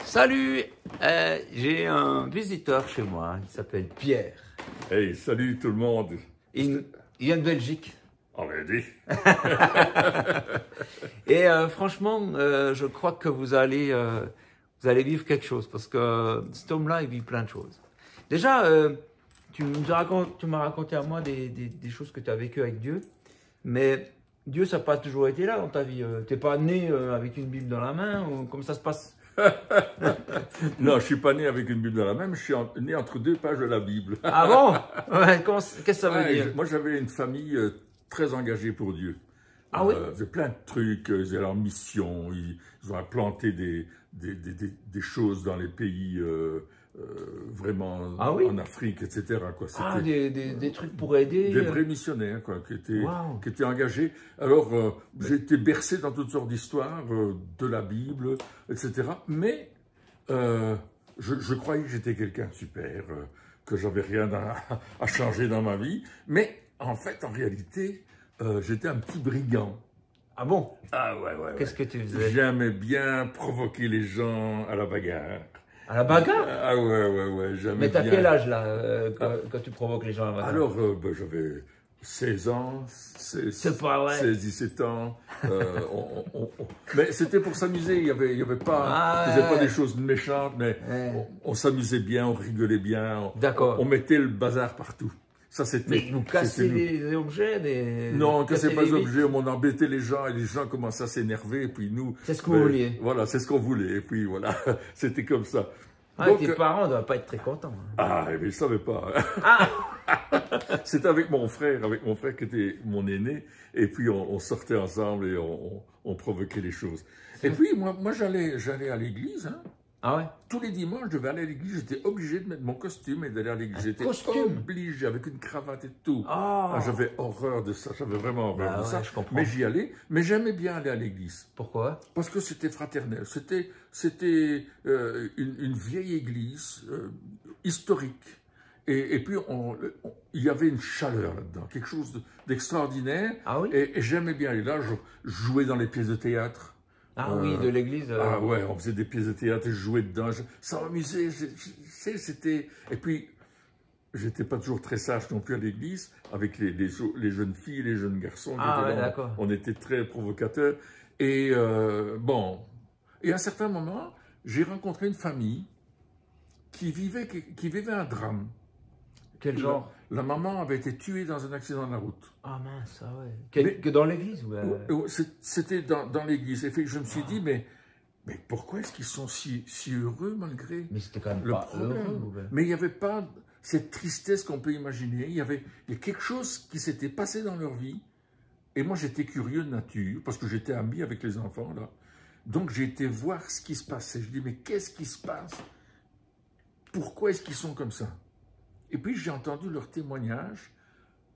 Salut, j'ai un visiteur chez moi, il s'appelle Pierre. Hey, salut tout le monde. Il vient de Belgique. Already. Et franchement, je crois que vous allez vivre quelque chose, parce que cet homme-là, il vit plein de choses. Déjà, tu m'as raconté à moi des choses que tu as vécues avec Dieu, mais Dieu, ça n'a pas toujours été là dans ta vie. Tu n'es pas né avec une Bible dans la main, ou comme ça se passe? Non, je ne suis pas né avec une Bible dans la main, mais je suis né entre deux pages de la Bible. Ah bon? Ouais, qu'est-ce que ça veut dire? Moi, j'avais une famille très engagée pour Dieu. Ah oui? Ils faisaient plein de trucs, ils faisaient leur mission, ils ont implanté des choses dans les pays vraiment en Afrique, etc. Quoi. Ah, des trucs pour aider. Des vrais missionnaires, quoi, qui étaient engagés. Alors, j'ai été bercé dans toutes sortes d'histoires, de la Bible, etc. Mais je croyais que j'étais quelqu'un de super, que j'avais rien à changer dans ma vie. Mais en fait, en réalité, j'étais un petit brigand. Ah bon? Ah ouais. Qu'est-ce que tu faisais? J'aimais bien provoquer les gens à la bagarre. À la bagarre? Ah ouais, jamais. Mais t'as quel âge là quand tu provoques les gens à la bagarre? Alors, j'avais 16 ans, C'est pas vrai. 16-17 ans. Mais c'était pour s'amuser, il y avait pas, on faisait pas des choses méchantes, mais on s'amusait bien, on rigolait bien. D'accord. On mettait le bazar partout. Ça, c'était. Mais vous cassez les objets, Non, on cassait pas les objets, on embêtait les gens et les gens commençaient à s'énerver. Et puis nous. C'est ce que vous vouliez. Voilà, c'est ce qu'on voulait. Et puis voilà, c'était comme ça. Ah, donc, tes parents ne doivent pas être très contents. Hein. Ah, mais ils ne savaient pas. Ah. C'était avec mon frère qui était mon aîné. Et puis on sortait ensemble et on provoquait les choses. Et puis moi j'allais à l'église. Hein. Ah ouais? Tous les dimanches, je devais aller à l'église. J'étais obligé de mettre mon costume et d'aller à l'église. J'étais obligé, avec une cravate et tout. Ah, j'avais horreur de ça. J'avais vraiment horreur de ça. Je comprends. Mais j'y allais. Mais j'aimais bien aller à l'église. Pourquoi? Parce que c'était fraternel. C'était une vieille église historique. Et puis, il y avait une chaleur là-dedans. Quelque chose d'extraordinaire. Ah oui? Et j'aimais bien aller là. Je jouais dans les pièces de théâtre. Ah oui, de l'église. Ah ouais, on faisait des pièces de théâtre et je jouais dedans. Ça m'amusait. C'était. Et puis, j'étais pas toujours très sage non plus à l'église, avec les jeunes filles, les jeunes garçons. D'accord. On était très provocateurs. Et bon. Et à un certain moment, j'ai rencontré une famille qui vivait un drame. Quel genre? La maman avait été tuée dans un accident de la route. Ah mince, ah ouais. Que dans l'église? C'était dans l'église. Et je me suis dit, mais pourquoi est-ce qu'ils sont si heureux malgré mais c'était quand même le pas problème heureux, Mais il n'y avait pas cette tristesse qu'on peut imaginer. Il y a quelque chose qui s'était passé dans leur vie. Et moi, j'étais curieux de nature, parce que j'étais ami avec les enfants, là. Donc, j'ai été voir ce qui se passait. Je dis, mais qu'est-ce qui se passe? Pourquoi est-ce qu'ils sont comme ça? Et puis, j'ai entendu leur témoignage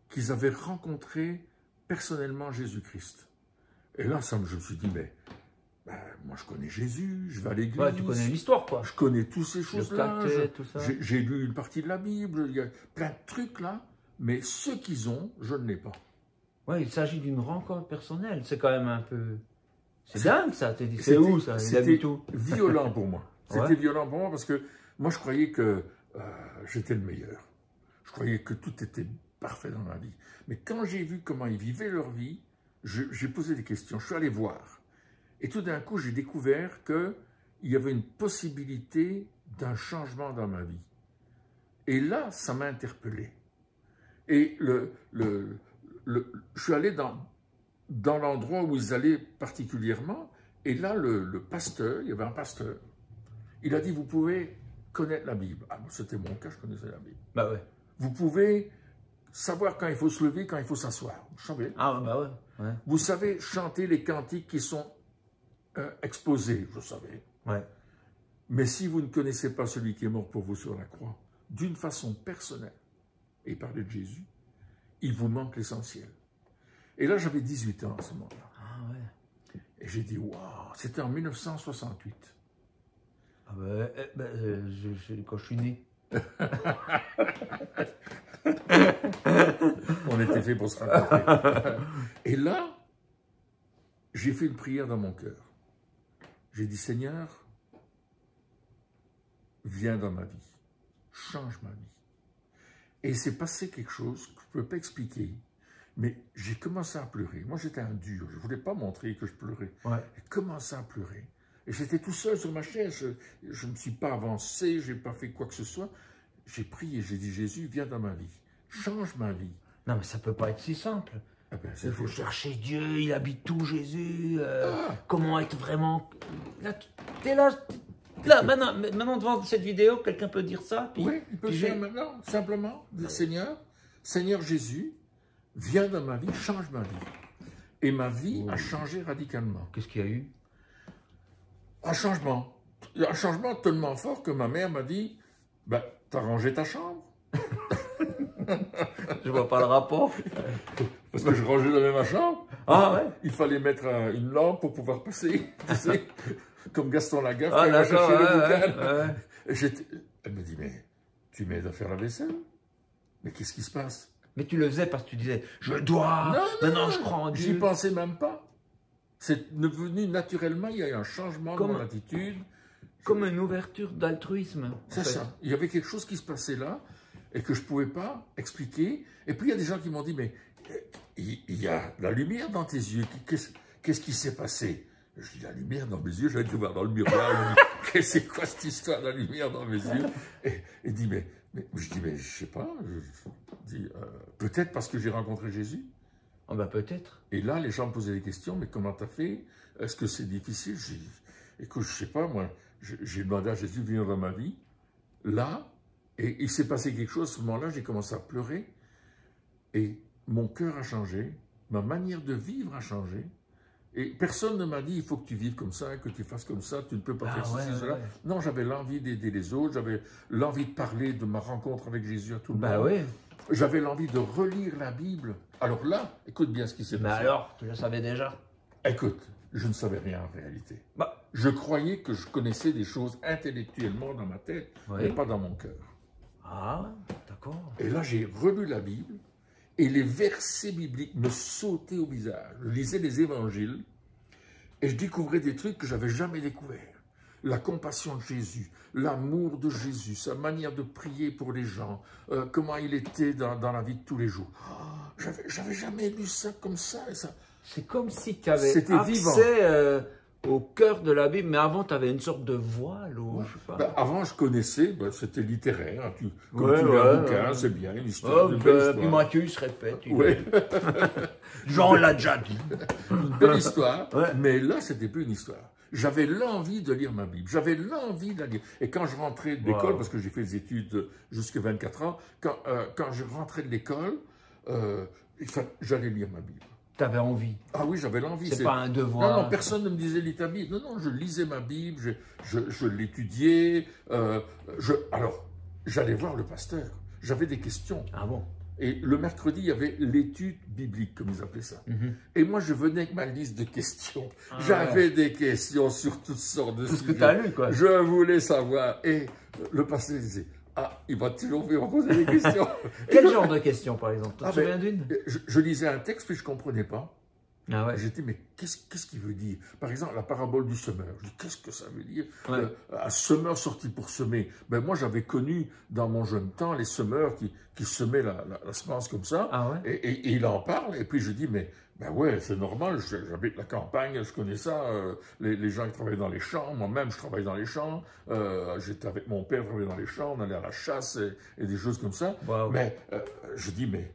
qu'ils avaient rencontré personnellement Jésus-Christ. Et là, je me suis dit, mais moi, je connais Jésus, je vais à l'église. Ouais, tu connais l'histoire, quoi. Je connais toutes ces choses-là. Tout ça. J'ai lu une partie de la Bible, il y a plein de trucs là, mais ceux qu'ils ont, je ne l'ai pas. Ouais, il s'agit d'une rencontre personnelle. C'est quand même un peu... C'est dingue, ça. C'est où, ça? C'était violent pour moi. C'était violent pour moi parce que moi, je croyais que j'étais le meilleur. Je croyais que tout était parfait dans ma vie. Mais quand j'ai vu comment ils vivaient leur vie, j'ai posé des questions. Je suis allé voir. Et tout d'un coup, j'ai découvert qu'il y avait une possibilité d'un changement dans ma vie. Et là, ça m'a interpellé. Et je suis allé dans l'endroit où ils allaient particulièrement. Et là, le pasteur, il y avait un pasteur, il a dit, vous pouvez connaître la Bible. Ah, c'était mon cas, je connaissais la Bible. Bah ouais. Vous pouvez savoir quand il faut se lever, quand il faut s'asseoir. Vous savez. Ah, bah ouais. Vous savez chanter les cantiques qui sont exposés, je savais. Ouais. Mais si vous ne connaissez pas celui qui est mort pour vous sur la croix, d'une façon personnelle, et parler de Jésus, il vous manque l'essentiel. Et là, j'avais 18 ans à ce moment-là. Ah ouais. Et j'ai dit, waouh, c'était en 1968. Ah quand je suis né. On était fait pour se rencontrer. Et là, j'ai fait une prière dans mon cœur. J'ai dit, Seigneur, viens dans ma vie, change ma vie. Et il s'est passé quelque chose que je ne peux pas expliquer, mais j'ai commencé à pleurer. Moi, j'étais un dur, je ne voulais pas montrer que je pleurais. Ouais. J'ai commencé à pleurer. Et j'étais tout seul sur ma chaise, je ne me suis pas avancé, je n'ai pas fait quoi que ce soit. J'ai prié, j'ai dit, Jésus, viens dans ma vie, change ma vie. Non, mais ça ne peut pas être si simple. Ah ben, Il faut chercher Dieu, il habite tout, Jésus. Comment être vraiment... Là, t'es là, maintenant, devant cette vidéo, quelqu'un peut dire ça. Puis, oui, il peut faire maintenant, simplement, dire Seigneur Jésus, viens dans ma vie, change ma vie. Et ma vie a changé radicalement. Qu'est-ce qu'il y a eu? Un changement tellement fort que ma mère m'a dit, ben, t'as rangé ta chambre? Je vois pas le rapport. Parce que je rangeais jamais ma chambre. Ah ouais? Il fallait mettre une lampe pour pouvoir passer, tu sais, comme Gaston Lagaffe, ah, qui a cherché le bouquin. Elle me dit, mais tu m'aides à faire la vaisselle? Mais qu'est-ce qui se passe? Mais tu le faisais parce que tu disais, je dois, maintenant je crois en Dieu. J'y pensais même pas. C'est venu naturellement, il y a eu un changement de mon attitude. Comme une ouverture d'altruisme. C'est ça. Il y avait quelque chose qui se passait là et que je ne pouvais pas expliquer. Et puis il y a des gens qui m'ont dit, mais il y a la lumière dans tes yeux, qu'est-ce qui s'est passé? Je dis, la lumière dans mes yeux, j'allais te voir dans le miroir, c'est quoi cette histoire, la lumière dans mes yeux? Et il dit, mais je dis, mais je sais pas, je dis, peut-être parce que j'ai rencontré Jésus. Ah ben peut-être. Et là, les gens me posaient des questions, mais comment t'as fait? Est-ce que c'est difficile? J'ai dit, écoute, je sais pas, moi, j'ai demandé à Jésus de venir dans ma vie, là, et il s'est passé quelque chose, à ce moment-là, j'ai commencé à pleurer, et mon cœur a changé, ma manière de vivre a changé, et personne ne m'a dit, il faut que tu vives comme ça, que tu fasses comme ça, tu ne peux pas faire ceci, cela. Ouais. Non, j'avais l'envie d'aider les autres, j'avais l'envie de parler de ma rencontre avec Jésus à tout le monde. Ouais. J'avais l'envie de relire la Bible. Alors là, écoute bien ce qui s'est passé. Mais alors, tu le savais déjà? Écoute, je ne savais rien en réalité. Je croyais que je connaissais des choses intellectuellement dans ma tête, mais pas dans mon cœur. Ah, d'accord. Et là, j'ai relu la Bible, et les versets bibliques me sautaient au visage. Je lisais les évangiles, et je découvrais des trucs que je n'avais jamais découverts. La compassion de Jésus, l'amour de Jésus, sa manière de prier pour les gens, comment il était dans la vie de tous les jours. Oh, j'avais jamais lu ça comme ça. C'est comme si tu avais accès au cœur de la Bible, mais avant tu avais une sorte de voile. Ou, je sais pas. Ben, avant je connaissais, c'était littéraire. Hein, comme tu lis un bouquin, c'est bien, une histoire. Puis Matthieu il se répète. Jean l'a déjà dit. Une belle histoire, mais là c'était plus une histoire. J'avais l'envie de lire ma Bible, j'avais l'envie de la lire. Et quand je rentrais de l'école, parce que j'ai fait des études jusqu'à 24 ans, quand je rentrais de l'école, j'allais lire ma Bible. Tu avais envie? Ah oui, j'avais l'envie. C'est pas un devoir? Non, personne ne me disait lis ta Bible. Non, je lisais ma Bible, je l'étudiais. Alors, j'allais voir le pasteur, j'avais des questions. Ah bon? Et le mercredi, il y avait l'étude biblique, comme ils appelaient ça. Et moi, je venais avec ma liste de questions. J'avais des questions sur toutes sortes de sujets. Tout ce que tu as lu, quoi. Je voulais savoir. Et le pasteur disait, ah, il va toujours me poser des questions. Quel genre de questions, par exemple? Tu te souviens d'une? Je lisais un texte, puis je ne comprenais pas. Ah ouais. J'étais, mais qu'est-ce qu'il veut dire? Par exemple, la parabole du semeur. Je dis, qu'est-ce que ça veut dire? Un semeur sorti pour semer. Ben, moi, j'avais connu dans mon jeune temps les semeurs qui semaient la semence comme ça. Ah ouais. Et il en parle. Et puis je dis, mais ben ouais, c'est normal. J'habite la campagne, je connais ça. Les gens qui travaillent dans les champs, moi-même, je travaille dans les champs. J'étais avec mon père, travaillait dans les champs. On allait à la chasse et des choses comme ça. Wow. Mais je dis, mais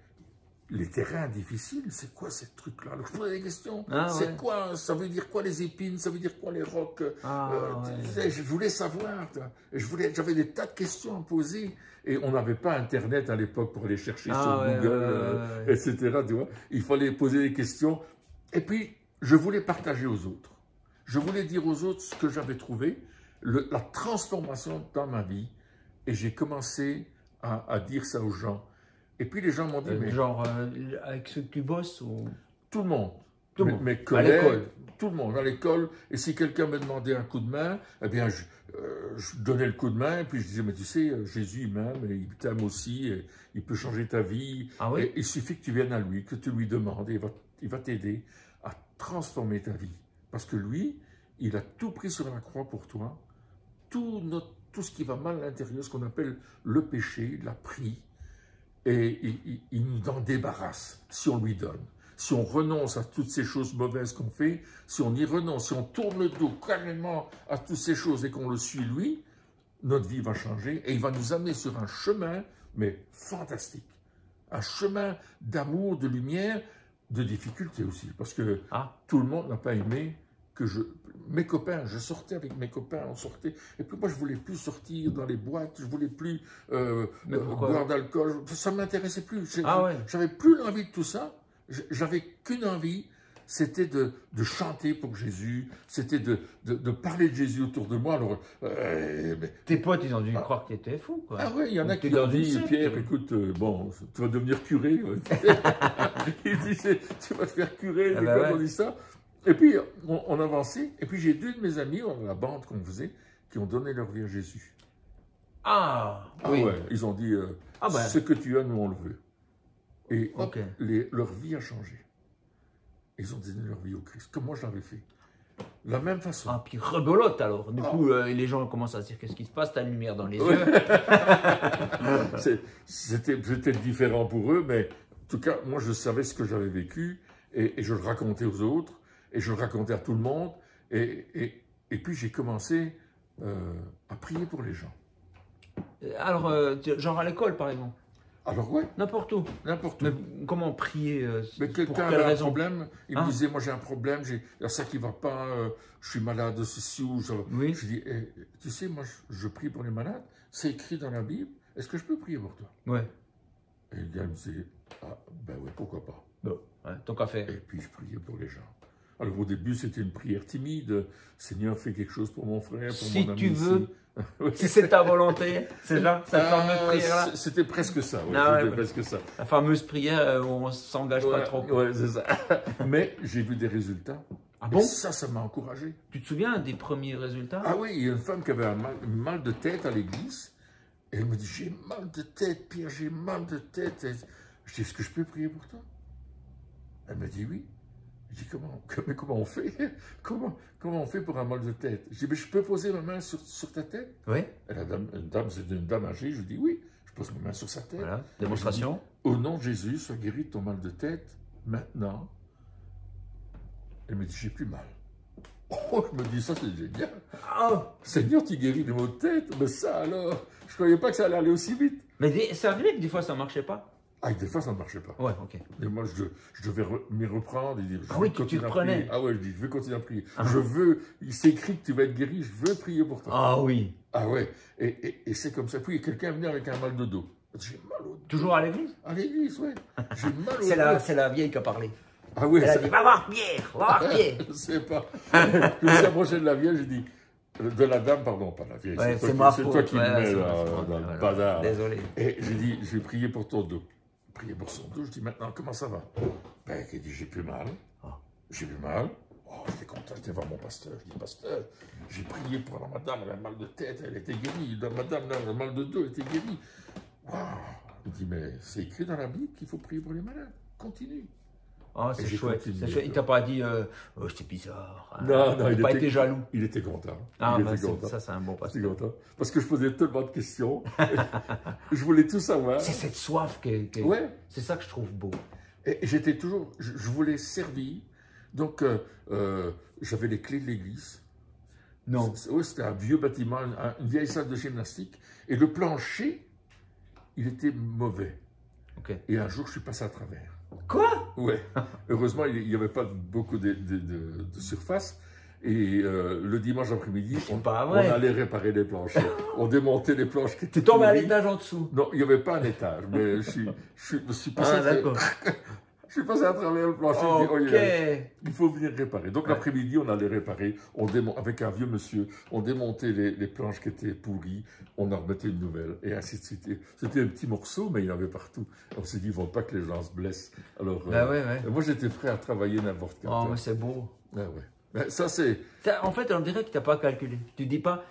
les terrains difficiles, c'est quoi ces trucs-là? Je posais des questions. C'est quoi? Ça veut dire quoi les épines? Ça veut dire quoi les rocs? Je voulais savoir. J'avais des tas de questions à poser. Et on n'avait pas Internet à l'époque pour aller chercher sur Google, etc. Tu vois? Il fallait poser des questions. Et puis, je voulais partager aux autres. Je voulais dire aux autres ce que j'avais trouvé, la transformation dans ma vie. Et j'ai commencé à dire ça aux gens. Et puis les gens m'ont dit, mais... Genre, avec ceux que tu bosses ou... Tout le monde. Mes collègues, à l'école. Tout le monde, à l'école. Et si quelqu'un me demandait un coup de main, eh bien, je donnais le coup de main, et puis je disais, mais tu sais, Jésus, il m'aime, et il t'aime aussi, et il peut changer ta vie. Ah oui? Et il suffit que tu viennes à lui, que tu lui demandes, et il va t'aider à transformer ta vie. Parce que lui, il a tout pris sur la croix pour toi. Tous tout ce qui va mal à l'intérieur, ce qu'on appelle le péché, la prie, et il nous en débarrasse si on lui donne. Si on renonce à toutes ces choses mauvaises qu'on fait, si on y renonce, si on tourne le dos carrément à toutes ces choses et qu'on le suit lui, notre vie va changer et il va nous amener sur un chemin, mais fantastique. Un chemin d'amour, de lumière, de difficulté aussi. Parce que tout le monde n'a pas aimé que mes copains, je sortais avec mes copains, on sortait. Et puis moi, je ne voulais plus sortir dans les boîtes, je ne voulais plus boire d'alcool. Ça ne m'intéressait plus. J'avais plus l'envie de tout ça. J'avais qu'une envie, c'était de chanter pour Jésus, c'était de parler de Jésus autour de moi. Alors, tes potes, ils ont dû croire que tu étais fou, quoi. Ah ouais, il y en a qui ont dit, Pierre, écoute, bon, tu vas devenir curé. Il disait, tu vas te faire curer, on dit ça. Et puis, on avançait, et puis j'ai deux de mes amis, la bande qu'on faisait, qui ont donné leur vie à Jésus. Oui. Ouais, ils ont dit, ce que tu as, nous on le veut. Et leur vie a changé. Ils ont donné leur vie au Christ, comme moi je l'avais fait. La même façon. Puis rebelote alors. Du coup, les gens commencent à se dire qu'est-ce qui se passe, t'as une lumière dans les yeux. C'était différent pour eux, mais en tout cas, moi je savais ce que j'avais vécu et je le racontais aux autres et je le racontais à tout le monde. Et puis j'ai commencé à prier pour les gens. Alors, genre à l'école par exemple? Alors ouais. N'importe où. N'importe où. Mais comment prier mais quelqu'un avait un problème, il me disait, moi j'ai un problème, il y a ça qui ne va pas, je suis malade de ceci ou ça. Oui. Je dis, tu sais, moi je prie pour les malades, c'est écrit dans la Bible, est-ce que je peux prier pour toi? Ouais. Et le gars me disait, ben ouais, pourquoi pas. Bon, tant qu'à faire. Et puis je priais pour les gens. Alors au début c'était une prière timide, Seigneur fais quelque chose pour mon frère, pour mon ami. Si tu veux. Si c'est ta volonté, c'est là, cette fameuse prière-là. C'était presque ça, presque ça. La fameuse prière où on ne s'engage pas trop. Oui, c'est ça. Mais j'ai vu des résultats. Ah bon? Ça m'a encouragé. Tu te souviens des premiers résultats? Ah oui, il y a une femme qui avait un mal de tête à l'église. Et elle me dit, j'ai mal de tête, Pierre, j'ai mal de tête. Je dis, est-ce que je peux prier pour toi? Elle me dit oui. Je dis, comment on fait? Comment on fait pour un mal de tête? Je dis, mais je peux poser ma main sur ta tête? Oui. Et la dame, c'est une dame âgée, je dis, oui, je pose ma main sur sa tête. Voilà, démonstration. Dis, au nom de Jésus, sois guéri de ton mal de tête, maintenant. Elle me dit, j'ai plus mal. Oh, je me dis, ça c'est génial. Seigneur, tu guéris les maux de tête, mais ça alors, je ne croyais pas que ça allait aller aussi vite. Mais c'est vrai que des fois ça ne marchait pas? Des fois, ça ne marchait pas. Ouais, ok. Mais moi, je devais m'y reprendre et dire, tu te prenais. Ah ouais, je dis, je vais continuer à prier. Je veux, c'est écrit que tu vas être guéri, je veux prier pour toi. Ah oui. Ah ouais, et c'est comme ça. Puis, quelqu'un venait avec un mal de dos. J'ai mal au dos. Toujours à l'église? À l'église, ouais. J'ai mal au dos. C'est la vieille qui a parlé. Ah oui. Elle a dit, va voir Pierre, va voir Pierre. Je sais pas. Je me suis approché de la vieille, j'ai dit, de la dame, pardon, pas la vieille. Ouais, c'est toi qui me mets dans le bazar. Désolé. Et j'ai dit, je vais prier pour ton dos. Prier pour son dos, je dis maintenant, comment ça va? Ben, il dit, j'ai plus mal. J'ai plus mal. Oh, j'étais content, j'étais voir mon pasteur. Je dis, pasteur, j'ai prié pour la madame, elle a mal de tête, elle était guérie. La madame, elle a mal de dos, elle était guérie. Wow. Il dit, mais c'est écrit dans la Bible qu'il faut prier pour les malades. Continue. Oh, c'est chouette. Il t'a pas dit, oh, j'étais bizarre. Non, il n'a pas été jaloux. Il était content. Ça, c'est un bon pasteur. Content. Parce que je posais tellement de questions. Je voulais tout savoir. C'est cette soif c'est ça que je trouve beau. Et j'étais toujours, je voulais servir. Donc, j'avais les clés de l'église. Non. Oui, c'était un vieux bâtiment, une vieille salle de gymnastique. Et le plancher, il était mauvais. Okay. Et un jour, je suis passé à travers. Quoi? Ouais. Heureusement, il n'y avait pas beaucoup de surface. Et le dimanche après-midi, on allait réparer les planchers. On démontait les planches qui étaient. Tu tombes à l'étage en dessous? Non, il n'y avait pas un étage, mais je suis passé. Je suis passé à travers le plancher. Okay. Il faut venir réparer. Donc l'après-midi, on allait réparer. Avec un vieux monsieur, on démontait les planches qui étaient pourries. On en remettait une nouvelle. Et ainsi de suite. C'était un petit morceau, mais il y en avait partout. On s'est dit, il ne faut pas que les gens se blessent. Alors, moi, j'étais prêt à travailler n'importe quand. Oh, mais c'est beau. Ouais. Ça, c'est... En fait, on dirait que tu n'as pas calculé. Tu ne dis pas,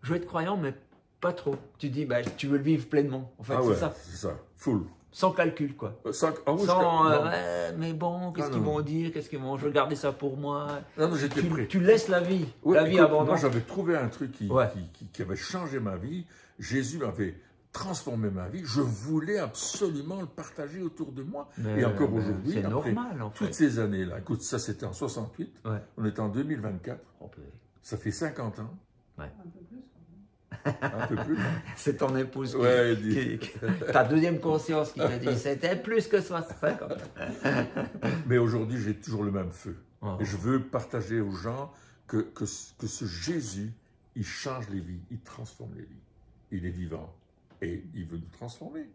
je vais être croyant, mais pas trop. Tu dis, tu veux le vivre pleinement. En fait, c'est ça. C'est ça. Full. Sans calcul, quoi. Ah oui, Sans, non. ouais, mais bon, qu'est-ce qu'ils vont dire, qu'est-ce qu'ils vont, je vais garder ça pour moi. Non, j'étais prêt. Tu laisses la vie, Ouais, la vie écoute, abondante. moi, j'avais trouvé un truc Ouais. qui avait changé ma vie. Jésus avait transformé ma vie. Je voulais absolument le partager autour de moi. Et encore aujourd'hui, c'est après normal, en fait. toutes ces années-là, écoute, ça c'était en 68, Ouais. on est en 2024, Oh, purée. ça fait 50 ans. Ouais. Un peu plus. C'est ton épouse Ouais, ta deuxième conscience qui te dit c'était plus que 50. Mais aujourd'hui, j'ai toujours le même feu. Oh. Et je veux partager aux gens que ce Jésus, il change les vies, il transforme les vies. Il est vivant et il veut nous transformer.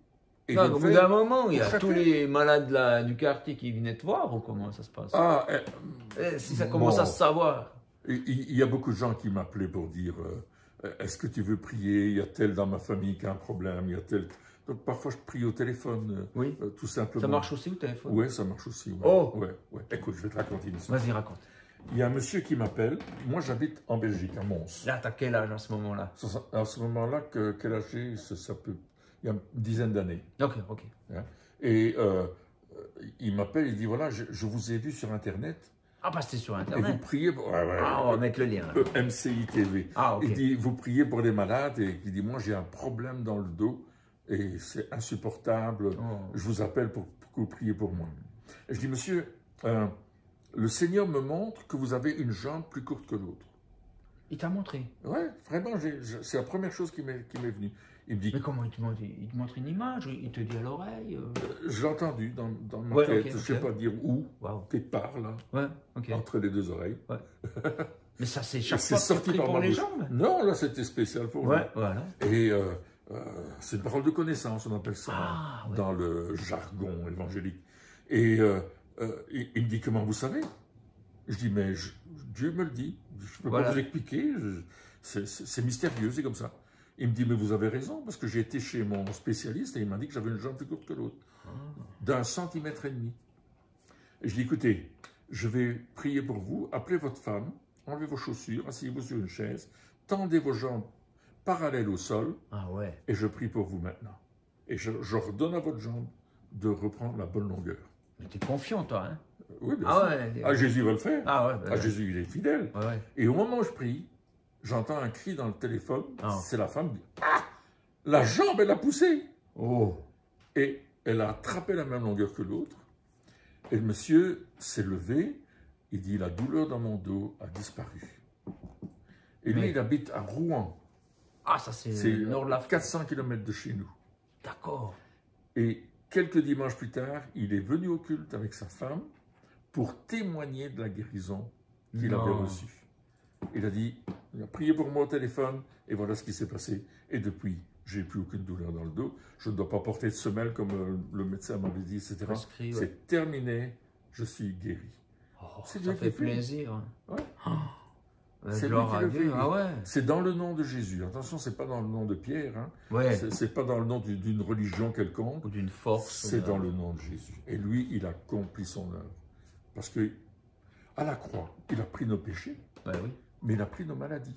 Et Non, il le au bout fait d'un moment, il y a pour tous chacun. les malades du quartier qui venaient te voir ou comment ça se passe? Ah, Si ça commence à se savoir. il y a beaucoup de gens qui m'appelaient pour dire est-ce que tu veux prier? Il y a tel dans ma famille qui a un problème, il y a tel. Donc parfois je prie au téléphone, Oui. tout simplement. Ça marche aussi au téléphone? Oui, ça marche aussi. Ouais. Oh. Ouais. Écoute, je vais te raconter une histoire. Vas-y, raconte. Il y a un monsieur qui m'appelle. Moi, j'habite en Belgique, à Mons. Là, t'as quel âge à ce moment-là? À ce moment-là, quel âge j'ai? Ça peut. Il y a une dizaine d'années. Ok, ok. Hein. Et il m'appelle, il dit voilà, je vous ai vu sur Internet. Ah, bah c'était sur Et vous Internet. priez pour. Ouais, Ah, on va mettre le lien. Là. MCI TV. Ah, ok. Il dit vous priez pour les malades et il dit moi j'ai un problème dans le dos et c'est insupportable. Oh. Je vous appelle pour que vous priez pour moi. Et je dis monsieur, le Seigneur me montre que vous avez une jambe plus courte que l'autre. Il t'a montré. Ouais, vraiment, c'est la première chose qui m'est venue. Il me dit, Mais comment il te montre? Il te montre une image? Il te dit à l'oreille? je l'ai entendu dans ma Ouais, tête, ok, je ne sais ok. pas dire où, Waouh. quelque part là, Ouais, ok. entre les deux oreilles. Ouais. Mais ça, c'est Et chaque c'est fois que tu sorti pries par pour ma les bouche. jambes? Non, là c'était spécial pour Ouais, moi. voilà. Et c'est une parole de connaissance, on appelle ça Ah, ouais. dans le jargon évangélique. Et il me dit comment vous savez? Je dis mais Dieu me le dit, je ne peux Voilà. pas vous expliquer, c'est mystérieux, c'est comme ça. Il me dit mais vous avez raison parce que j'ai été chez mon spécialiste et il m'a dit que j'avais une jambe plus courte que l'autre, d'1,5 centimètre. Et je dis écoutez, je vais prier pour vous, appelez votre femme, enlevez vos chaussures, asseyez-vous sur une chaise, tendez vos jambes parallèles au sol Ah ouais. et je prie pour vous maintenant. Et j'ordonne à votre jambe de reprendre la bonne longueur. Mais t'es confiant, toi, hein? Oui, bien Ah sûr. ouais. Ah, Jésus va le faire. Ah ouais. Ah, Jésus, il est fidèle. Ouais, ouais. Et au moment où je prie, j'entends un cri dans le téléphone. Ah. C'est la femme qui dit ah, la jambe, elle a poussé. Oh. Et elle a attrapé la même longueur que l'autre. Et le monsieur s'est levé. Il dit la douleur dans mon dos a disparu. Et lui, Mais- il habite à Rouen. Ah, ça, c'est C'est le nord de la France. 400 km de chez nous. D'accord. Et quelques dimanches plus tard, il est venu au culte avec sa femme pour témoigner de la guérison qu'il Non. avait reçue. Il a dit, il a prié pour moi au téléphone, et voilà ce qui s'est passé. Et depuis, j'ai plus aucune douleur dans le dos. Je ne dois pas porter de semelle comme le médecin m'avait dit, etc. Prescrit, ouais. C'est terminé, je suis guéri. Oh, C'est ça Dieu fait qui fait. plaisir. Ouais. C'est lui gloire qui à le Dieu. fait. Ah ouais. C'est dans le nom de Jésus. Attention, c'est pas dans le nom de Pierre. Hein. Ouais. C'est pas dans le nom d'une religion quelconque. Ou d'une force. C'est dans le nom de Jésus. Et lui, il a accompli son œuvre. Parce que à la croix, il a pris nos péchés, Ouais, oui. mais il a pris nos maladies.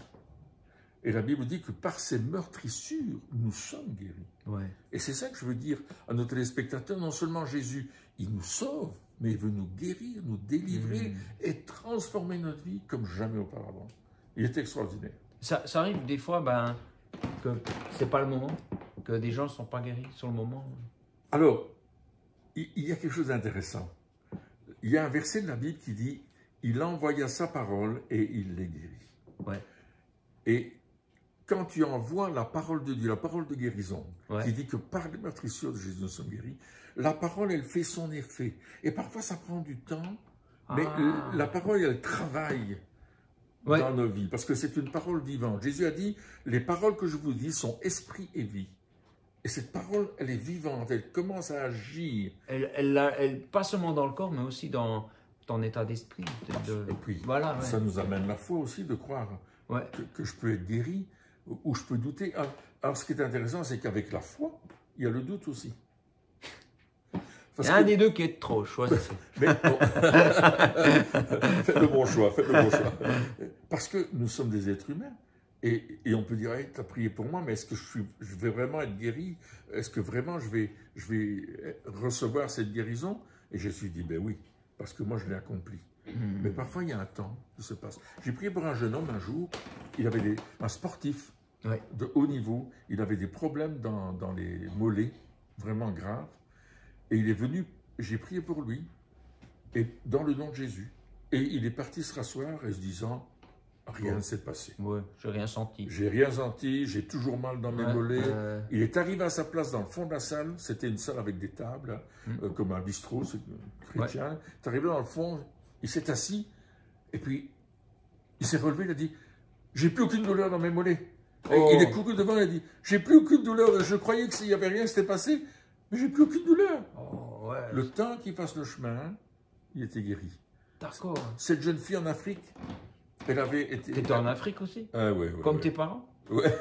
Et la Bible dit que par ses meurtrissures, nous sommes guéris. Ouais. Et c'est ça que je veux dire à nos téléspectateurs. Non seulement Jésus, il nous sauve, mais il veut nous guérir, nous délivrer et transformer notre vie comme jamais auparavant. Il est extraordinaire. Ça arrive des fois que c'est pas le moment, que des gens ne sont pas guéris sur le moment. Alors, il y a quelque chose d'intéressant. Il y a un verset de la Bible qui dit « Il envoya sa parole et il les guérit Ouais. ». Et quand tu envoies la parole de Dieu, la parole de guérison, Ouais. qui dit que par les meurtrissures de Jésus nous sommes guéris, la parole, elle fait son effet. Et parfois, ça prend du temps, mais Ah. la parole, elle travaille Ouais. dans nos vies, parce que c'est une parole vivante. Jésus a dit « Les paroles que je vous dis sont esprit et vie ». Et cette parole, elle est vivante, elle commence à agir. Elle pas seulement dans le corps, mais aussi dans ton état d'esprit. Et puis, voilà, ouais. ça nous amène la foi aussi de croire Ouais. que je peux être guéri ou je peux douter. Alors, ce qui est intéressant, c'est qu'avec la foi, il y a le doute aussi. Il y a un des deux qui est trop, choisissez. Mais bon. Faites le bon choix, faites le bon choix. Parce que nous sommes des êtres humains Et on peut dire, hey, tu as prié pour moi, mais est-ce que je vais vraiment être guéri? Est-ce que vraiment je vais recevoir cette guérison? Et je me suis dit, ben oui, parce que moi je l'ai accompli. Mais parfois il y a un temps qui se passe. J'ai prié pour un jeune homme un jour, il avait un sportif de haut niveau, il avait des problèmes dans les mollets, vraiment graves. Et il est venu, j'ai prié pour lui, et dans le nom de Jésus. Et il est parti se rasseoir et se disant, rien ne s'est passé. Ouais, j'ai rien senti. J'ai rien senti, j'ai toujours mal dans mes mollets. Il est arrivé à sa place dans le fond de la salle. C'était une salle avec des tables, comme un bistrot, c'est chrétien. Il est arrivé dans le fond, il s'est assis, et puis il s'est relevé, il a dit, j'ai plus aucune douleur dans mes mollets. Il est couru devant, il a dit, j'ai plus aucune douleur, je croyais qu'il n'y avait rien qui s'était passé, mais j'ai plus aucune douleur. Le temps qu'il fasse le chemin, il était guéri. D'accord. Cette jeune fille en Afrique, elle avait été... T'étais en Afrique aussi? Ouais, comme tes parents? Ouais.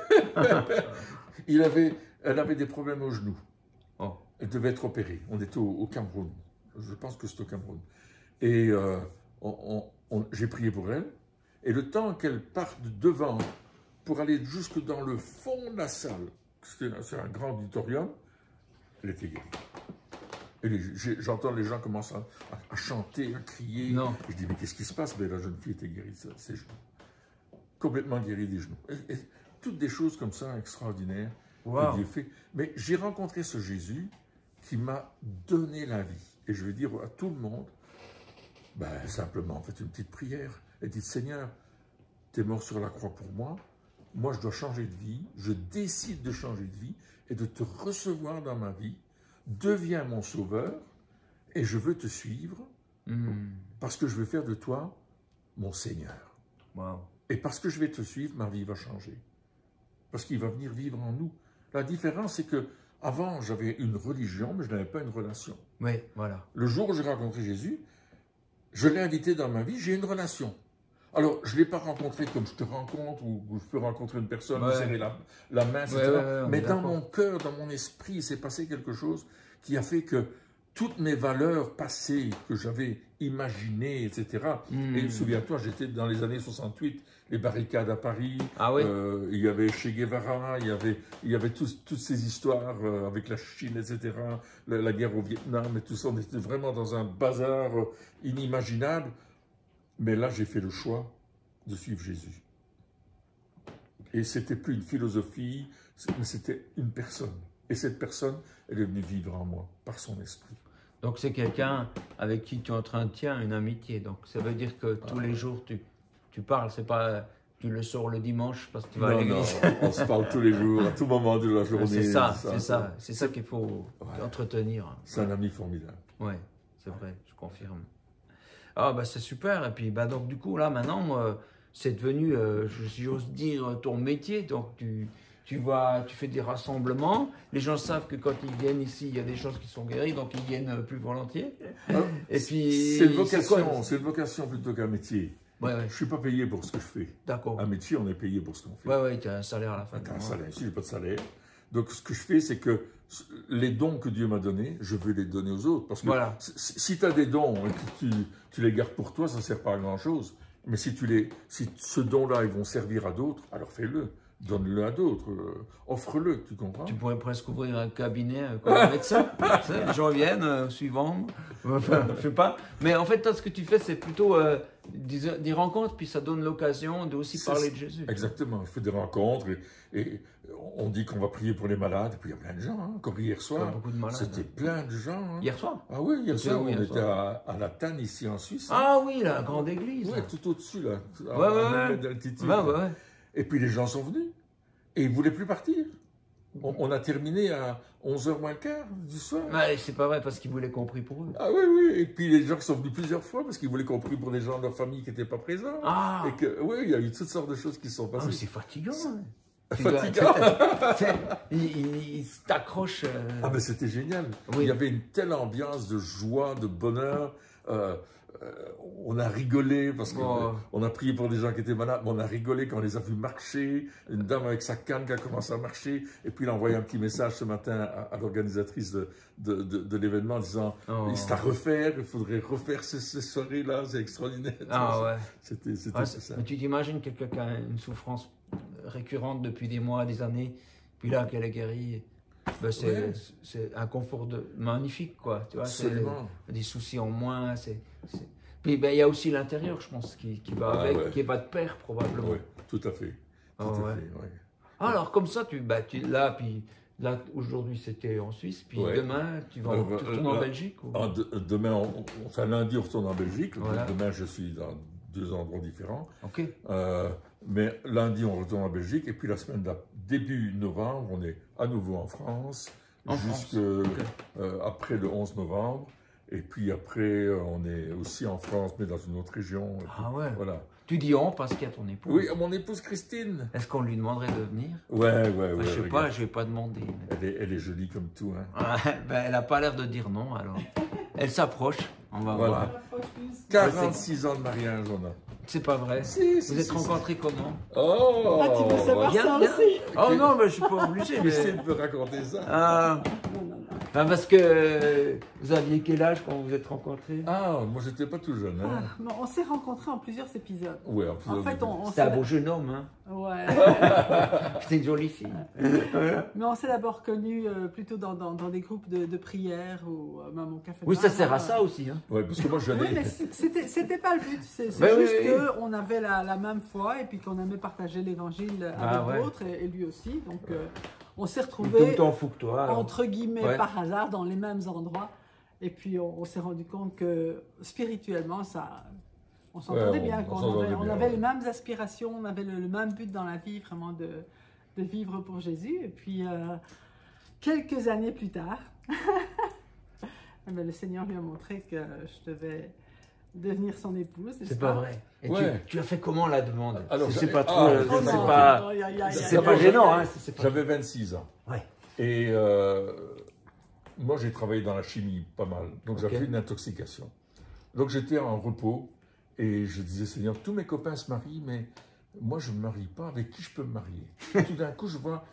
Elle avait des problèmes au genou. Elle devait être opérée. On était au Cameroun. Je pense que c'était au Cameroun. Et j'ai prié pour elle. Et le temps qu'elle parte devant pour aller jusque dans le fond de la salle, c'est un grand auditorium, elle était guérie. J'entends les gens commencer à chanter, à crier. Non. Je dis, mais qu'est-ce qui se passe? Mais la jeune fille était guérie de ses genoux. Complètement guérie des genoux. Et toutes des choses comme ça extraordinaires que Dieu fait. Mais j'ai rencontré ce Jésus qui m'a donné la vie. Et je veux dire à tout le monde, ben, simplement, faites une petite prière et dites, Seigneur, tu es mort sur la croix pour moi. Moi, je dois changer de vie. Je décide de changer de vie et de te recevoir dans ma vie. Deviens mon sauveur et je veux te suivre parce que je veux faire de toi mon Seigneur. Et parce que je vais te suivre, ma vie va changer. Parce qu'il va venir vivre en nous. La différence, c'est que avant, j'avais une religion, mais je n'avais pas une relation. Oui, voilà. Le jour où j'ai rencontré Jésus, je l'ai invité dans ma vie, j'ai une relation. Alors, je ne l'ai pas rencontré comme je te rencontre, ou je peux rencontrer une personne, lui serrer la main, etc. Mais dans mon cœur, dans mon esprit, il s'est passé quelque chose qui a fait que toutes mes valeurs passées que j'avais imaginées, etc. Et souviens-toi, j'étais dans les années 68, les barricades à Paris, il y avait Che Guevara, il y avait toutes ces histoires avec la Chine, etc., la guerre au Vietnam et tout ça. On était vraiment dans un bazar inimaginable. Mais là, j'ai fait le choix de suivre Jésus. Et ce n'était plus une philosophie, mais c'était une personne. Et cette personne, elle est venue vivre en moi, par son esprit. Donc c'est quelqu'un avec qui tu entretiens une amitié. Donc ça veut dire que tous les jours, tu parles, c'est pas... Tu le sors le dimanche parce que tu vas à l'église. Non, on se parle tous les jours, à tout moment de la journée. C'est ça qu'il faut entretenir. C'est un ami formidable. Oui, c'est vrai, je confirme. Ah bah c'est super, et puis bah donc du coup là maintenant c'est devenu, j'ose dire, ton métier, donc tu fais des rassemblements, les gens savent que quand ils viennent ici, il y a des choses qui sont guéries, donc ils viennent plus volontiers. Et puis c'est une vocation plutôt qu'un métier. Je ne suis pas payé pour ce que je fais. D'accord. Un métier, on est payé pour ce qu'on fait. Oui, tu as un salaire à la fin. Tu as un salaire, ici, je n'ai pas de salaire. Donc ce que je fais, c'est que les dons que Dieu m'a donnés, je veux les donner aux autres. Parce que si tu as des dons et que tu les gardes pour toi, ça ne sert pas à grand-chose. Mais si ce don-là, ils vont servir à d'autres, alors fais-le. Donne-le à d'autres. Offre-le, tu comprends? Tu pourrais presque ouvrir un cabinet comme un médecin. Les gens viennent, suivant. Enfin, je sais pas. Mais en fait, toi, ce que tu fais, c'est plutôt des rencontres, puis ça donne l'occasion de aussi parler de Jésus. Exactement. Je fais des rencontres et on dit qu'on va prier pour les malades. Et puis il y a plein de gens. Hein. Comme hier soir, c'était plein de gens. Hein. Hier soir? Ah oui, hier soir, on était à La Tanne, ici en Suisse. Hein. Ah oui, la grande église. Oui, tout au-dessus, là. D'altitude. Et puis les gens sont venus. Et ils ne voulaient plus partir. On a terminé à 11h moins le quart du soir. C'est pas vrai, parce qu'ils voulaient qu'on prie pour eux. Ah oui. Et puis les gens sont venus plusieurs fois parce qu'ils voulaient qu'on prie pour les gens de leur famille qui n'étaient pas présents. Et que, oui, il y a eu toutes sortes de choses qui se sont passées. C'est fatigant. Fatigant. Ils t'accrochent. Ah mais c'était génial. Il y avait une telle ambiance de joie, de bonheur. On a rigolé parce qu'on a prié pour des gens qui étaient malades, mais on a rigolé quand on les a vus marcher. Une dame avec sa canne qui a commencé à marcher, et puis il a envoyé un petit message ce matin à l'organisatrice de l'événement en disant c'est à refaire, il faudrait refaire ces soirées-là, c'est extraordinaire. C'était ça. Mais tu t'imagines quelqu'un qui a une souffrance récurrente depuis des mois, des années. Puis là, qu'elle est guérie, ben c'est un confort magnifique, quoi. Tu vois, des soucis en moins. Puis ben, il y a aussi l'intérieur, je pense, qui va avec, qui va de pair, probablement. Oui, tout à fait. Tout à fait, ouais. Alors, comme ça, là, aujourd'hui, c'était en Suisse, puis demain, tu vas retourner en Belgique ou... Demain, enfin lundi, on retourne en Belgique. Voilà. Demain, je suis dans 2 endroits différents. Ok. Mais lundi, on retourne en Belgique. Et puis la semaine début novembre, on est à nouveau en France. Après le 11 novembre. Et puis après, on est aussi en France, mais dans une autre région. Ah ouais. Voilà. Tu dis on parce qu'il y a ton épouse. Oui, mon épouse Christine. Est-ce qu'on lui demanderait de venir? Ouais. Je sais pas, je vais pas demander. Elle est jolie comme tout. Hein. Ben, elle n'a pas l'air de dire non, alors. Elle s'approche, on va voir. 46 ans de mariage, on a. C'est pas vrai. Vous êtes rencontrés comment? Oh, tu peux savoir ça aussi. Oh non, mais je suis pas obligé. Christine peut raconter ça. Non. Ben parce que vous aviez quel âge quand vous êtes rencontrés? Moi j'étais pas tout jeune. Hein. On s'est rencontrés en plusieurs épisodes. Ouais, en plusieurs épisodes. C'était un beau jeune homme, hein? Ouais. C'était une jolie fille. Mais on s'est d'abord connus plutôt dans des groupes de prière ou même au café. Oui, ça sert à ça aussi. Hein. Ouais, parce que moi je Oui, mais c'était pas le but. C'est juste qu'on avait la même foi et puis qu'on aimait partager l'évangile avec d'autres et lui aussi. Donc on s'est retrouvés entre guillemets par hasard dans les mêmes endroits. Et puis on s'est rendu compte que spirituellement, on s'entendait bien. On avait les mêmes aspirations, on avait le même but dans la vie, vraiment de vivre pour Jésus. Et puis quelques années plus tard, le Seigneur lui a montré que je devais devenir son épouse. C'est pas vrai. Et tu as fait comment la demande? Alors, c'est pas trop, c'est pas gênant. Hein, j'avais 26 ans. Ouais. Et moi, j'ai travaillé dans la chimie pas mal. Donc, j'avais une intoxication. Donc, j'étais en repos et je disais, Seigneur, tous mes copains se marient, mais moi, je ne me marie pas. Avec qui je peux me marier? Tout d'un coup, je vois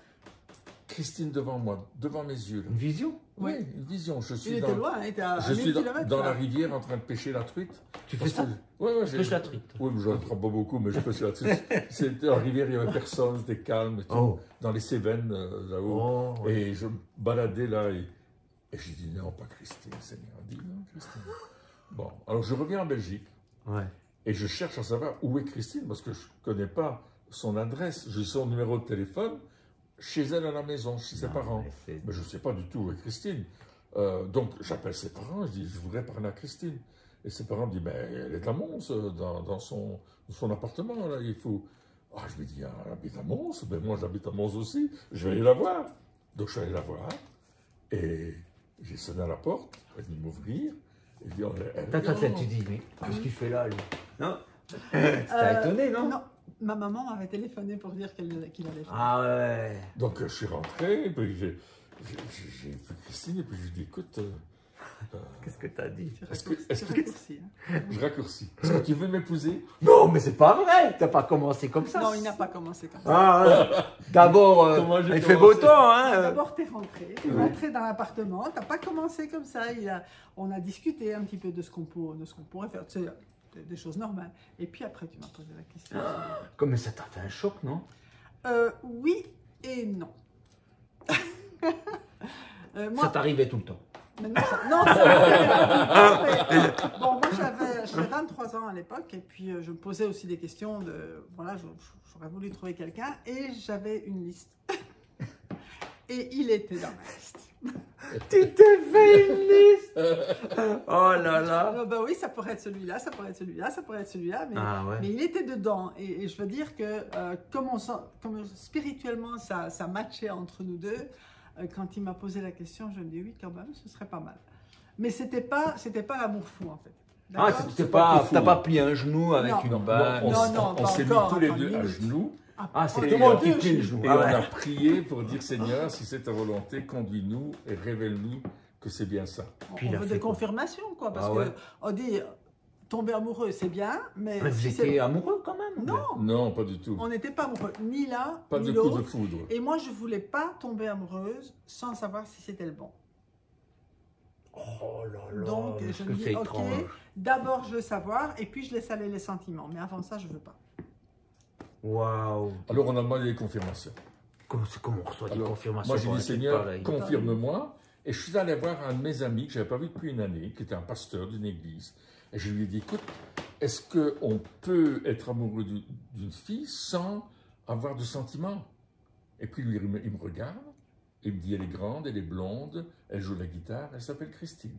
Christine devant moi, devant mes yeux. Là. Une vision? Oui, une vision. Je suis était loin, il était à je 1000 suis kilomètres, dans la rivière en train de pêcher la truite. Tu fais ça? Oui, je pêche la truite. Oui, mais je ne prends pas beaucoup, mais je pêche la truite. C'était en rivière, il n'y avait personne, c'était calme et tout. Dans les Cévennes, là-haut. Et je me baladais là et j'ai dit non, pas Christine, Seigneur. Dit non, Christine. Bon, alors je reviens en Belgique. Et je cherche à savoir où est Christine, parce que je ne connais pas son adresse. J'ai son numéro de téléphone chez elle à la maison, chez ses parents. Mais je ne sais pas du tout où est Christine. Donc j'appelle ses parents, je dis, je voudrais parler à Christine. Et ses parents me disent, mais elle est à Mons, dans son appartement, là, il faut... je lui dis, elle habite à Mons, ben moi j'habite à Mons aussi, je vais aller la voir. Donc je suis allé la voir, et j'ai sonné à la porte, elle dit m'ouvrir. Tu dis, mais qu'est-ce qu'il fait là, lui? Non? T'as étonné, non? Non, ma maman m'avait téléphoné pour dire qu'il allait faire. Ah ouais. Donc je suis rentré, et puis j'ai vu Christine, et puis je lui ai dit, écoute... Qu'est-ce que t'as dit? Je raccourcis. Est-ce que tu veux m'épouser? Non, mais c'est pas vrai. T'as pas commencé comme ça. Non, il n'a pas commencé comme ça. D'abord, il fait beau temps. Hein. D'abord, t'es rentré dans l'appartement. T'as pas commencé comme ça. On a discuté un petit peu de ce qu'on pourrait faire. Tu sais, des choses normales. Et puis après, tu m'as posé la question. Comme ça t'a fait un choc, non? Oui et non. Ça t'arrivait tout le temps. Mais non, bon, moi j'avais 23 ans à l'époque et puis je me posais aussi des questions de, voilà, j'aurais voulu trouver quelqu'un et j'avais une liste. Et il était dans la liste. Tu t'es fait une liste? Oh là là. Ben oui, ça pourrait être celui-là, ça pourrait être celui-là, ça pourrait être celui-là, mais il était dedans. Et je veux dire que comme spirituellement ça matchait entre nous deux, quand il m'a posé la question, je me dis oui, quand même, ce serait pas mal. Mais c'était pas l'amour fou, en fait. C'était pas, t'as pas plié un genou avec une balle. Non, on s'est mis tous les deux à genoux. C'est tout le monde qui plie le genou. Et on a prié pour dire, Seigneur, si c'est ta volonté, conduis-nous et révèle-nous que c'est bien ça. On veut des confirmations, quoi, parce que on dit... Tomber amoureux, c'est bien, mais... vous étiez amoureux quand même? Non, pas du tout. On n'était pas amoureux, ni l'un, pas ni de l'autre. coup de foudre. Et moi, je ne voulais pas tomber amoureuse sans savoir si c'était le bon. Oh là là, donc je me dis, ok, d'abord je veux savoir, et puis je laisse aller les sentiments. Mais avant ça, je ne veux pas. Waouh. Alors on a demandé des confirmations. Comment on reçoit des confirmations? Moi j'ai dit, Seigneur, confirme-moi. Et je suis allé voir un de mes amis que je n'avais pas vu depuis une année, qui était un pasteur d'une église. Et je lui ai dit, écoute, est-ce qu'on peut être amoureux d'une fille sans avoir de sentiments? Et puis lui, il me regarde, il me dit, elle est grande, elle est blonde, elle joue la guitare, elle s'appelle Christine.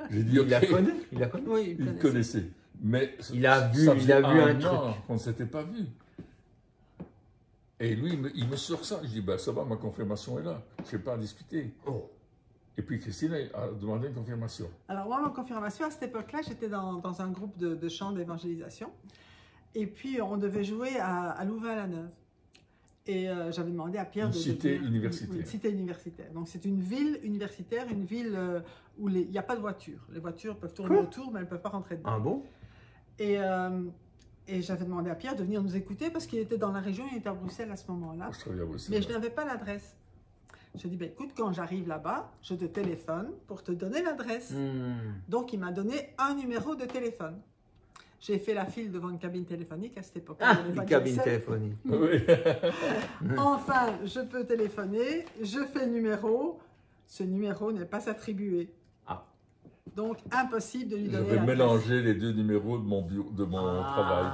J'ai dit, il la connaît? Il la connaît? Oui, il connaissait. Mais il a vu un truc. On ne s'était pas vu. Et lui, il me sort ça. Je dis, ben, ça va, ma confirmation est là. Je n'ai pas à discuter. Oh. Et puis Christine a demandé une confirmation. Alors moi, ma confirmation, à cette époque-là, j'étais dans un groupe de chant d'évangélisation. Et puis, on devait jouer à Louvain-la-Neuve. Et j'avais demandé à Pierre une cité universitaire. Une cité universitaire. Donc c'est une ville universitaire, une ville où il n'y a pas de voiture. Les voitures peuvent tourner autour, mais elles ne peuvent pas rentrer dedans. Ah bon? Et j'avais demandé à Pierre de venir nous écouter parce qu'il était dans la région, il était à Bruxelles à ce moment-là. Mais je n'avais pas l'adresse. Je dis, ben, écoute, quand j'arrive là-bas, je te téléphone pour te donner l'adresse. Donc il m'a donné un numéro de téléphone. J'ai fait la file devant une cabine téléphonique à cette époque. Une cabine téléphonique. Oui. Enfin, je peux téléphoner, je fais le numéro. Ce numéro n'est pas attribué. Ah. Donc, impossible de lui donner l'adresse. J'avais mélangé les deux numéros de mon travail.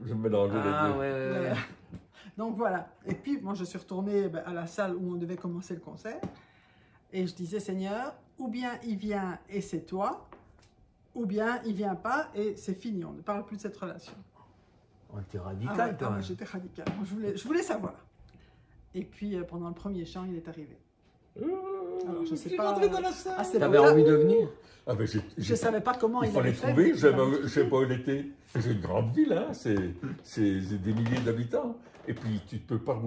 Je mélangeais les deux. Ouais. Donc, voilà. Et puis, moi, je suis retournée à la salle où on devait commencer le concert. Et je disais, Seigneur, ou bien il vient et c'est toi, ou bien il ne vient pas et c'est fini, on ne parle plus de cette relation. On était radical, toi. J'étais radical. Je voulais savoir. Et puis, pendant le premier chant, il est arrivé. Alors, je ne sais pas. T'avais envie de venir? Ah ben je ne savais pas comment il fallait trouver, je ne sais pas où il était. C'est une grande ville, hein. C'est des milliers d'habitants. Et puis, tu ne peux pas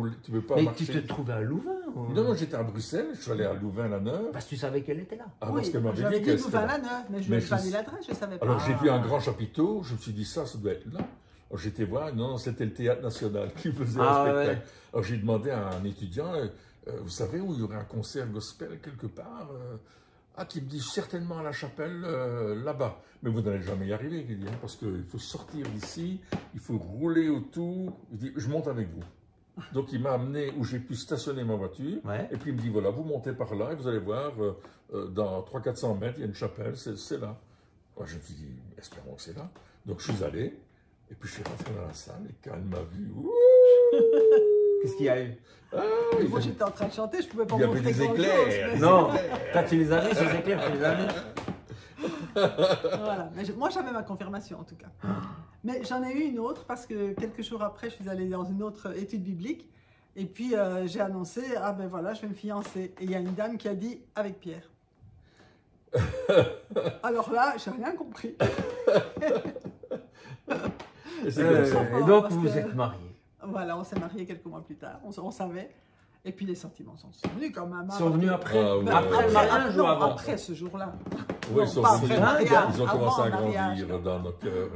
mais marcher. Tu te trouvais à Louvain? Ou... Non, j'étais à Bruxelles, je suis allé à Louvain-la-Neuve. Parce que tu savais qu'elle était là. Ah, parce qu'elle m'avait dit qu'elle était là. Louvain-la-Neuve, mais je n'avais pas mis l'adresse, je ne savais pas. Alors, j'ai vu un grand chapiteau, je me suis dit, ça doit être là. Alors, j'étais voir, non, c'était le Théâtre National qui faisait un spectacle. Ouais. Alors, j'ai demandé à un étudiant, vous savez où il y aurait un concert gospel quelque part? Qui me dit certainement à la chapelle, là-bas. Mais vous n'allez jamais y arriver, il dit, hein, parce qu'il faut sortir d'ici, il faut rouler autour. Il dit, je monte avec vous. Donc il m'a amené où j'ai pu stationner ma voiture, et puis il me dit, voilà, vous montez par là, et vous allez voir, dans 300-400 mètres, il y a une chapelle, c'est là. Moi, je me suis dit, espérons que c'est là. Donc je suis allé, et puis je suis rentré dans la salle, et quand elle m'a vu, qu'est-ce qu'il y a eu? Moi j'étais en train de chanter, je pouvais pas montrer des éclairs. Non, quand tu les as vus, ces éclairs, tu les as vus. Voilà. Mais moi j'avais ma confirmation en tout cas. Mais j'en ai eu une autre parce que quelques jours après je suis allée dans une autre étude biblique et puis j'ai annoncé, ah ben voilà, je vais me fiancer. Et il y a une dame qui a dit, avec Pierre. Alors là, j'ai rien compris. Et donc vous vous êtes mariés. Voilà, on s'est mariés quelques mois plus tard, on savait. Et puis les sentiments sont venus quand même. Ils sont venus après, après le mariage ou avant? Après ce jour-là. Oui, ils sont venus. Ils ont commencé à grandir dans nos cœurs.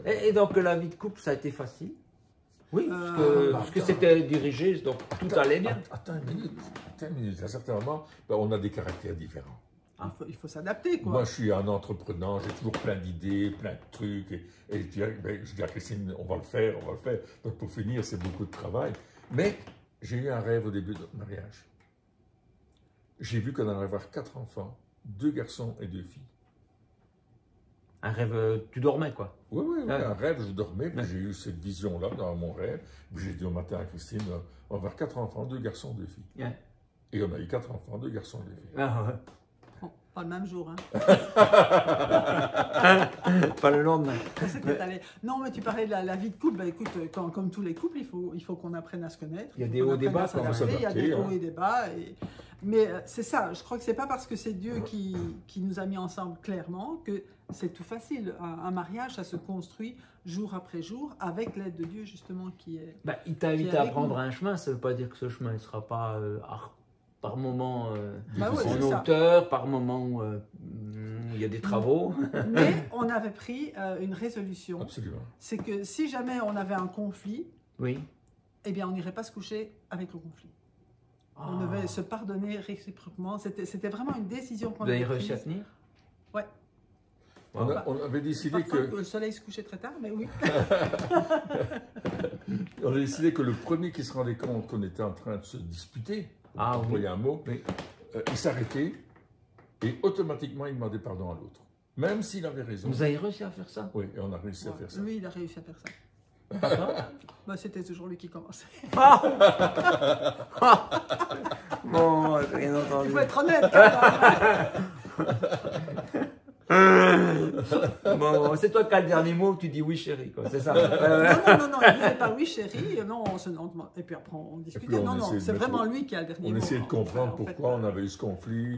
Et donc la vie de couple, ça a été facile? Oui, parce que c'était dirigé, donc tout allait bien. Attends une minute. À certains moments, on a des caractères différents. Il faut s'adapter, quoi. Moi, je suis un entrepreneur, j'ai toujours plein d'idées, plein de trucs. Et je dis à Christine, on va le faire. Donc, pour finir, c'est beaucoup de travail. Mais j'ai eu un rêve au début de notre mariage. J'ai vu qu'on allait avoir 4 enfants, 2 garçons et 2 filles. Un rêve, tu dormais, quoi? Oui, un rêve, je dormais. Puis j'ai eu cette vision-là dans mon rêve. Puis j'ai dit au matin à Christine, on va avoir 4 enfants, 2 garçons, 2 filles. Et on a eu 4 enfants, 2 garçons, 2 filles. Pas le même jour, hein. Pas le lendemain. Non, mais tu parlais de la vie de couple. Bah, écoute, comme tous les couples, il faut qu'on apprenne à se connaître. Il y a des hauts et des bas, il y a des hauts et des bas. Mais c'est ça, je crois que c'est pas parce que c'est Dieu qui nous a mis ensemble clairement que c'est tout facile. Un mariage, ça se construit jour après jour avec l'aide de Dieu, justement, qui est. Il t'a invité à prendre un chemin, ça ne veut pas dire que ce chemin ne sera pas par moment en hauteur, par moment il y a des travaux. Mais on avait pris une résolution. Absolument. C'est que si jamais on avait un conflit, eh bien on n'irait pas se coucher avec le conflit. On devait se pardonner réciproquement. C'était vraiment une décision qu'on avait prise. Vous avez réussi à tenir? Ouais. On avait décidé que... Le soleil se couchait très tard, mais oui. On a décidé que le premier qui se rendait compte qu'on était en train de se disputer, employer un mot, il s'arrêtait et automatiquement il demandait pardon à l'autre. Même s'il avait raison. Vous avez réussi à faire ça? Oui, et on a réussi à faire ça. Lui, il a réussi à faire ça. C'était toujours lui qui commençait. Bon, rien entendu. Il faut être honnête. Bon, c'est toi qui as le dernier mot, tu dis oui chérie, c'est ça? Non, il ne disait pas oui chérie, et puis après on discutait. Non, c'est vraiment lui qui a le dernier mot. On essayait de comprendre pourquoi on avait eu ce conflit.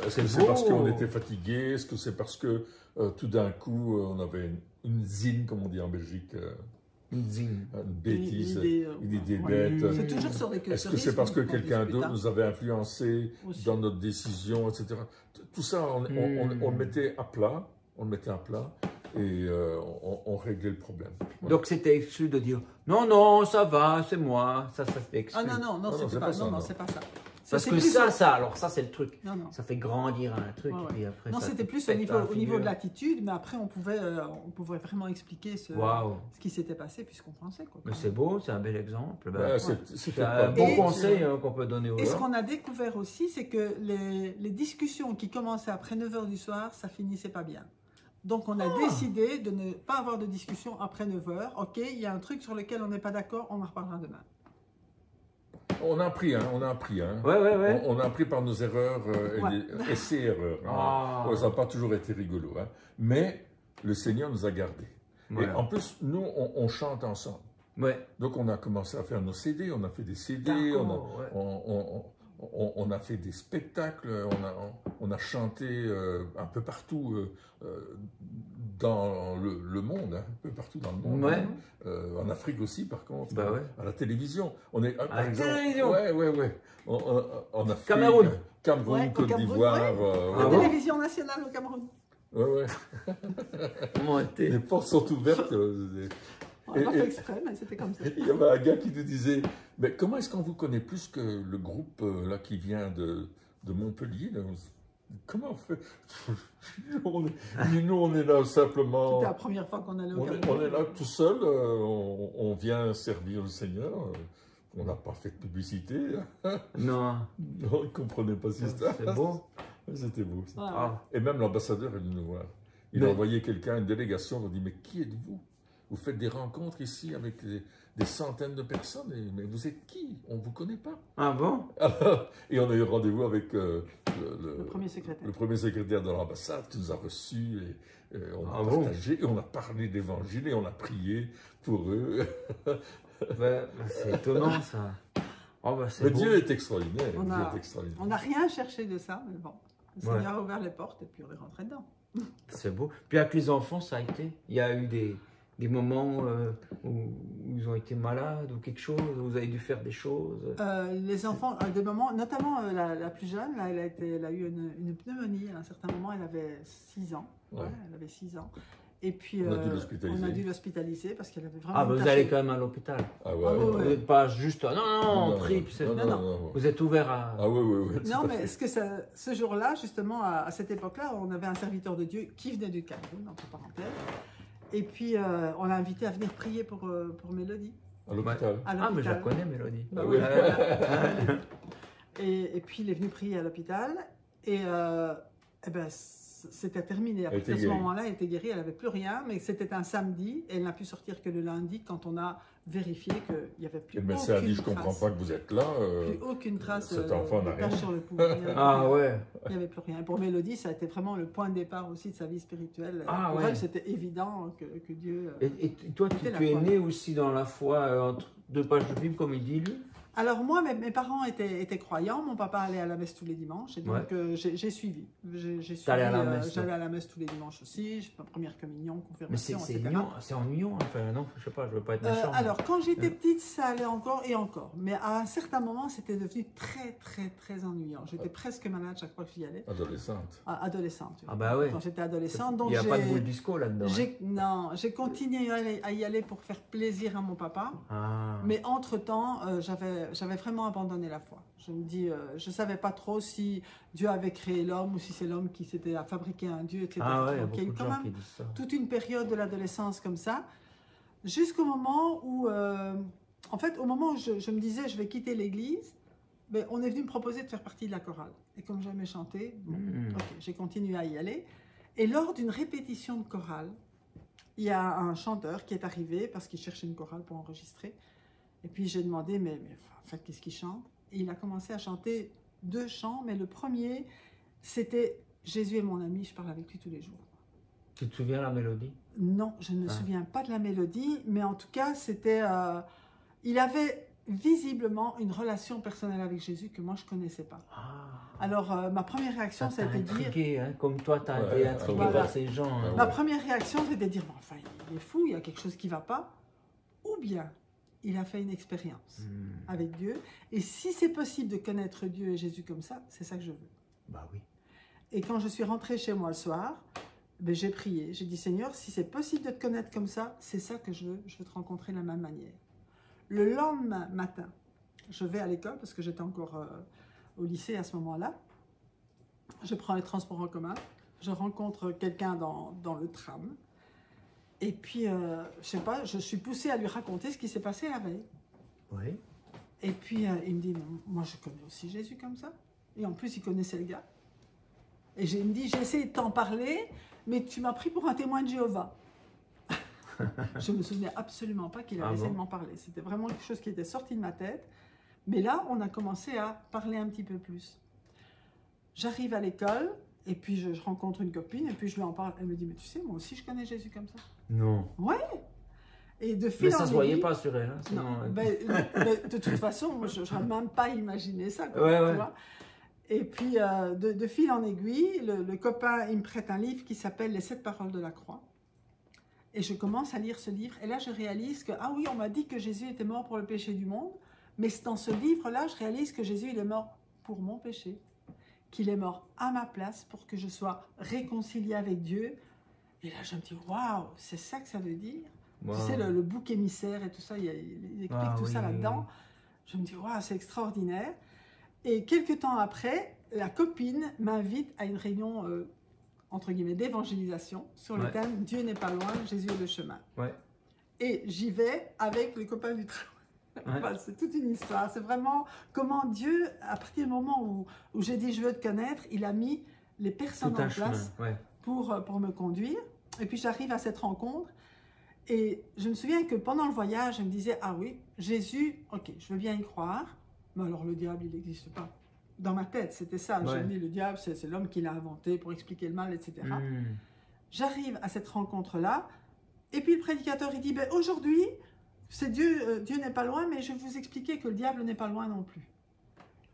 Est-ce que c'est parce qu'on était fatigué? Est-ce que c'est parce que tout d'un coup on avait une zine, comme on dit en Belgique? Une bêtise, une idée bête. C'est toujours sur les Est-ce que c'est parce que quelqu'un d'autre nous avait influencé dans notre décision, etc. Tout ça, on le mettait à plat, et on réglait le problème. Voilà. Donc c'était exclu de dire non, ça va, c'est moi, ça c'était exclu. Ah non, c'est pas ça. Parce que ça c'est le truc. Ça fait grandir un truc. Et puis après, non, c'était plus au niveau de l'attitude, mais après on pouvait vraiment expliquer ce qui s'était passé puisqu'on pensait. Mais c'est beau, c'est un bel exemple. C'est un bon conseil qu'on peut donner aux gens. Et ce qu'on a découvert aussi, c'est que les discussions qui commençaient après 9 h du soir, ça finissait pas bien. Donc on a décidé de ne pas avoir de discussion après 9 h. Ok, il y a un truc sur lequel on n'est pas d'accord, on en reparlera demain. On a appris. Ouais. On a appris par nos erreurs, essais-erreurs. Ça n'a pas toujours été rigolo. Mais le Seigneur nous a gardés. Et en plus, nous, on chante ensemble. Donc on a commencé à faire nos CD, on a fait des CD, on a fait des spectacles, on a chanté un peu partout dans le monde, un peu partout dans le monde. En Afrique aussi, par contre, à la télévision. À la télévision. On a fait Cameroun, Côte d'Ivoire. La télévision nationale au Cameroun. Les portes sont ouvertes. On n'a pas fait exprès, mais c'était comme ça. Il y avait un gars qui nous disait, mais comment est-ce qu'on vous connaît plus que le groupe là qui vient de Montpellier là? Comment on fait? Nous, on est là simplement... C'était la première fois qu'on allait au Cameroun. On est là tout seul, on vient servir le Seigneur. On n'a pas fait de publicité. Non. Non, ils ne comprenaient pas si c'était... C'est beau. C'était beau. Et même l'ambassadeur est venu nous voir. Il a envoyé quelqu'un, une délégation, il a dit, mais qui êtes-vous? Vous faites des rencontres ici avec des centaines de personnes, mais vous êtes qui? On ne vous connaît pas. Ah bon? Et on a eu rendez-vous avec le premier secrétaire de l'ambassade qui nous a reçus. Et on a partagé, et on a parlé d'évangile, et on a prié pour eux. C'est étonnant ça. Mais Dieu est extraordinaire. On n'a rien cherché de ça, mais bon. Le Seigneur a ouvert les portes et puis on est rentré dedans. C'est beau. Puis avec les enfants, ça a été. Il y a eu des moments où ils ont été malades ou quelque chose, où vous avez dû faire des choses. Les enfants, des moments, notamment la plus jeune, là, elle a eu une pneumonie à un certain moment, elle avait 6 ans. Elle avait 6 ans. Et puis on a dû l'hospitaliser parce qu'elle avait vraiment. Vous allez quand même à l'hôpital. Vous n'êtes pas juste on prie. Non. Vous êtes ouvert à. Non, mais ce jour-là, justement, à cette époque-là, on avait un serviteur de Dieu qui venait du Cameroun, entre parenthèses. Et puis on l'a invité à venir prier pour Mélodie. À l'hôpital. Mais je la connais, Mélodie. Et puis il est venu prier à l'hôpital et c'était terminé. À partir de ce moment-là, elle était guérie, elle n'avait plus rien, mais c'était un samedi et elle n'a pu sortir que le lundi quand on a vérifié qu'il n'y avait plus aucune trace. Le médecin a dit, je ne comprends pas que vous êtes là. Plus aucune trace cet enfant n'a rien. Sur le pouls. Il n'y avait plus rien. Et pour Mélodie, ça a été vraiment le point de départ aussi de sa vie spirituelle. Pour elle, c'était évident que Dieu... Et toi, tu es né aussi dans la foi entre deux pages de Bible, comme il dit, lui? Alors moi, mes parents étaient croyants, mon papa allait à la messe tous les dimanches, et donc j'ai suivi. J'allais à la messe tous les dimanches aussi, j'ai fait ma première communion, confirmation, etc. Mais c'est ennuyant, enfin, non, je sais pas, je veux pas être méchant. Alors, quand j'étais petite, ça allait encore et encore, mais à un certain moment, c'était devenu très, très, très ennuyant. J'étais presque malade chaque fois que j'y allais. Adolescente. Adolescente, oui. Ah bah oui. Quand j'étais adolescente, donc il n'y a pas de boule disco là-dedans. Non, j'ai continué à y aller pour faire plaisir à mon papa, mais entre-temps, j'avais j'avais vraiment abandonné la foi. Je me dis, je ne savais pas trop si Dieu avait créé l'homme ou si c'est l'homme qui s'était fabriqué un Dieu, etc. Ah ouais, donc il y a eu quand même toute une période de l'adolescence comme ça, jusqu'au moment où, en fait, au moment où je me disais, je vais quitter l'église, ben, on est venu me proposer de faire partie de la chorale. Et comme j'aimais chanter, bon, j'ai continué à y aller. Et lors d'une répétition de chorale, il y a un chanteur qui est arrivé parce qu'il cherchait une chorale pour enregistrer. Et puis j'ai demandé, mais en fait, qu'est-ce qu'il chante? Et il a commencé à chanter 2 chants, mais le premier, c'était « Jésus est mon ami, je parle avec lui tous les jours ». Tu te souviens de la mélodie? Non, je ne me souviens pas de la mélodie, mais en tout cas, c'était... il avait visiblement une relation personnelle avec Jésus que moi, je ne connaissais pas. Alors, ma première réaction, c'était de dire... Hein, comme toi, tu as été intrigué par ces gens. Hein. Ma première réaction, c'était de dire, enfin, il est fou, il y a quelque chose qui ne va pas. Ou bien, il a fait une expérience avec Dieu. Et si c'est possible de connaître Dieu et Jésus comme ça, c'est ça que je veux. Bah oui. Et quand je suis rentrée chez moi le soir, ben, j'ai prié. J'ai dit, Seigneur, si c'est possible de te connaître comme ça, c'est ça que je veux. Je veux te rencontrer de la même manière. Le lendemain matin, je vais à l'école parce que j'étais encore au lycée à ce moment-là. Je prends les transports en commun. Je rencontre quelqu'un dans le tram. Et puis, je sais pas, je suis poussée à lui raconter ce qui s'est passé la veille. Oui. Et puis, il me dit, moi, je connais aussi Jésus comme ça. Et en plus, il connaissait le gars. Et il me dit, j'ai essayé de t'en parler, mais tu m'as pris pour un témoin de Jéhovah. Je ne me souvenais absolument pas qu'il avait essayé de m'en parler. C'était vraiment quelque chose qui était sorti de ma tête. Mais là, on a commencé à parler un petit peu plus. J'arrive à l'école, et puis je rencontre une copine, et puis je lui en parle. Elle me dit, mais tu sais, moi aussi, je connais Jésus comme ça. Non. Ouais. Et de fil mais ça en ne se voyait pas sur elle. Hein, sinon, non. De toute façon, moi, je n'aurais même pas imaginé ça. Quoi, ouais. Tu vois. Et puis, de fil en aiguille, le copain, il me prête un livre qui s'appelle « Les 7 paroles de la croix ». Et je commence à lire ce livre. Et là, je réalise que, ah oui, on m'a dit que Jésus était mort pour le péché du monde. Mais dans ce livre-là, je réalise que Jésus, il est mort pour mon péché. Qu'il est mort à ma place pour que je sois réconcilié avec Dieu. Et là, je me dis, waouh, c'est ça que ça veut dire. Wow. Tu sais, le bouc émissaire et tout ça, il explique tout ça là-dedans. Je me dis, waouh, c'est extraordinaire. Et quelques temps après, la copine m'invite à une réunion, entre guillemets, d'évangélisation sur le thème « Dieu n'est pas loin, Jésus est le chemin ». Et j'y vais avec les copains du travail. Enfin, c'est toute une histoire. C'est vraiment comment Dieu, à partir du moment où j'ai dit « je veux te connaître », il a mis les personnes en place pour me conduire. Et puis j'arrive à cette rencontre. Et je me souviens que pendant le voyage, je me disais « ah oui, Jésus, ok, je veux bien y croire ». Mais alors le diable, il n'existe pas. Dans ma tête, c'était ça. Je me dis, le diable, c'est l'homme qui l'a inventé pour expliquer le mal, etc. J'arrive à cette rencontre-là, et puis le prédicateur, il dit, ben, aujourd'hui, c'est Dieu n'est pas loin, mais je vais vous expliquer que le diable n'est pas loin non plus.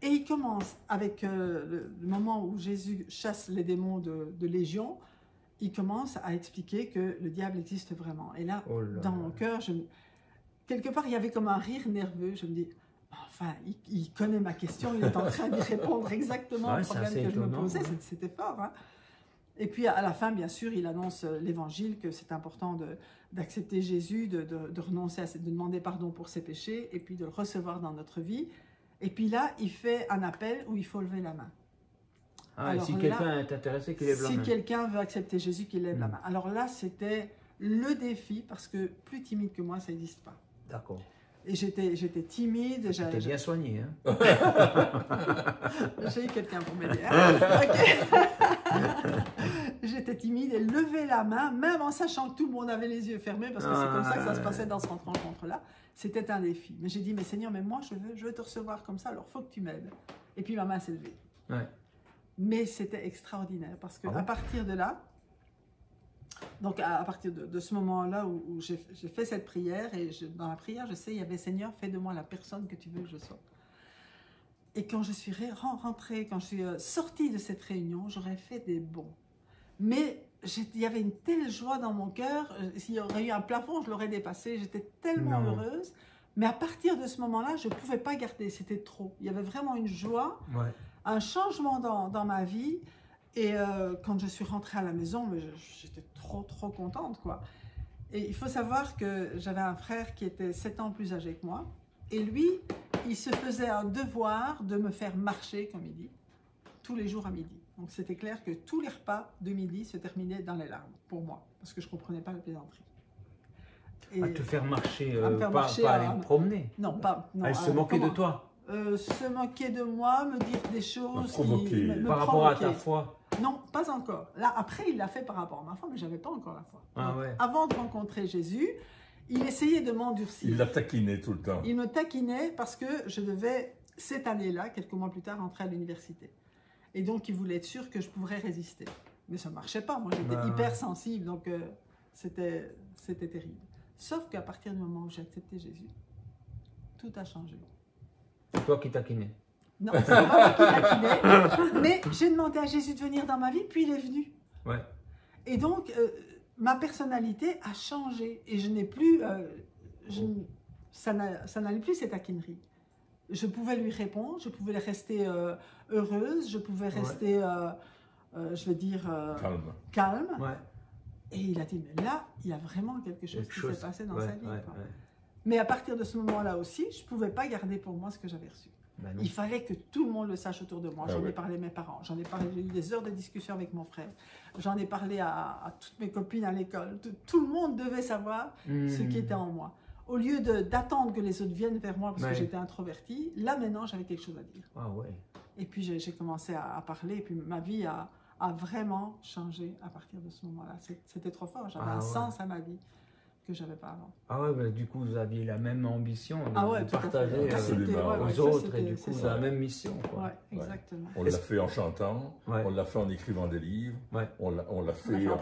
Et il commence avec le moment où Jésus chasse les démons de Légion, il commence à expliquer que le diable existe vraiment. Et là, dans mon cœur, quelque part, il y avait comme un rire nerveux. Je me dis, enfin, il connaît ma question, il est en train d'y répondre exactement au problème que je me posais, c'était fort. Hein? Et puis à la fin, bien sûr, il annonce l'évangile, que c'est important d'accepter Jésus, de renoncer de demander pardon pour ses péchés, et puis de le recevoir dans notre vie. Et puis là, il fait un appel où il faut lever la main. Ah, alors, et si quelqu'un est intéressé, qu'il lève la main. Si quelqu'un veut accepter Jésus, qu'il lève la main. Alors là, c'était le défi, parce que plus timide que moi, ça n'existe pas. D'accord. Et j'étais timide. J'étais bien soigné. Hein. J'ai eu quelqu'un pour m'aider. Hein. J'étais timide et lever la main, même en sachant que tout le monde avait les yeux fermés, parce que c'est comme ça que ça se passait dans cette rencontre-là. C'était un défi. Mais j'ai dit, mais Seigneur, mais moi, je veux te recevoir comme ça, alors il faut que tu m'aides. Et puis ma main s'est levée. Mais c'était extraordinaire, parce qu'à partir de là, donc à partir de ce moment-là où j'ai fait cette prière, et dans la prière, je sais, il y avait « Seigneur, fais de moi la personne que tu veux que je sois ». Et quand je suis rentrée, quand je suis sortie de cette réunion, j'aurais fait des bons. Mais il y avait une telle joie dans mon cœur, s'il y aurait eu un plafond, je l'aurais dépassé, j'étais tellement heureuse. Mais à partir de ce moment-là, je ne pouvais pas garder, c'était trop. Il y avait vraiment une joie, un changement dans ma vie. Et quand je suis rentrée à la maison, j'étais trop contente, quoi. Et il faut savoir que j'avais un frère qui était 7 ans plus âgé que moi. Et lui, il se faisait un devoir de me faire marcher, comme il dit, tous les jours à midi. Donc c'était clair que tous les repas de midi se terminaient dans les larmes, pour moi, parce que je ne comprenais pas la plaisanterie. Et à te faire marcher, pas aller me promener. Non, pas. Non, elle se moquait de toi. Se moquer de moi, me dire des choses par rapport à ta foi. Non, pas encore. Là, après, il l'a fait par rapport à ma foi, mais je n'avais pas encore la foi. Ah, ouais. Avant de rencontrer Jésus, il essayait de m'endurcir. Il l'a taquiné tout le temps. Il me taquinait parce que je devais, cette année-là, quelques mois plus tard, entrer à l'université. Et donc, il voulait être sûr que je pourrais résister. Mais ça ne marchait pas. Moi, j'étais hypersensible, donc c'était terrible. Sauf qu'à partir du moment où j'ai accepté Jésus, tout a changé. C'est toi qui taquinais? Non, c'est pas moi qui taquinais. Mais j'ai demandé à Jésus de venir dans ma vie, puis il est venu. Ouais. Et donc, ma personnalité a changé. Et je n'ai plus... ça n'allait plus ces taquineries. Je pouvais lui répondre, je pouvais rester heureuse, je pouvais rester, je veux dire, calme. Ouais. Et il a dit, mais là, il y a vraiment quelque chose qui s'est passé dans sa vie. Mais à partir de ce moment-là aussi, je ne pouvais pas garder pour moi ce que j'avais reçu. Ben il fallait que tout le monde le sache autour de moi. J'en ai parlé à mes parents, j'ai eu des heures de discussion avec mon frère, j'en ai parlé à toutes mes copines à l'école. Tout le monde devait savoir ce qui était en moi. Au lieu d'attendre que les autres viennent vers moi parce que j'étais introvertie, là maintenant j'avais quelque chose à dire. Ah ouais. Et puis j'ai commencé à parler, et puis ma vie a vraiment changé à partir de ce moment-là. C'était trop fort, j'avais un sens à ma vie que je n'avais pas avant. Ah ouais, bah, du coup vous aviez la même ambition de partager aux autres, et du coup vous avez la même mission. Ouais, exactement. On l'a fait en chantant, on l'a fait en écrivant des livres, on l'a fait en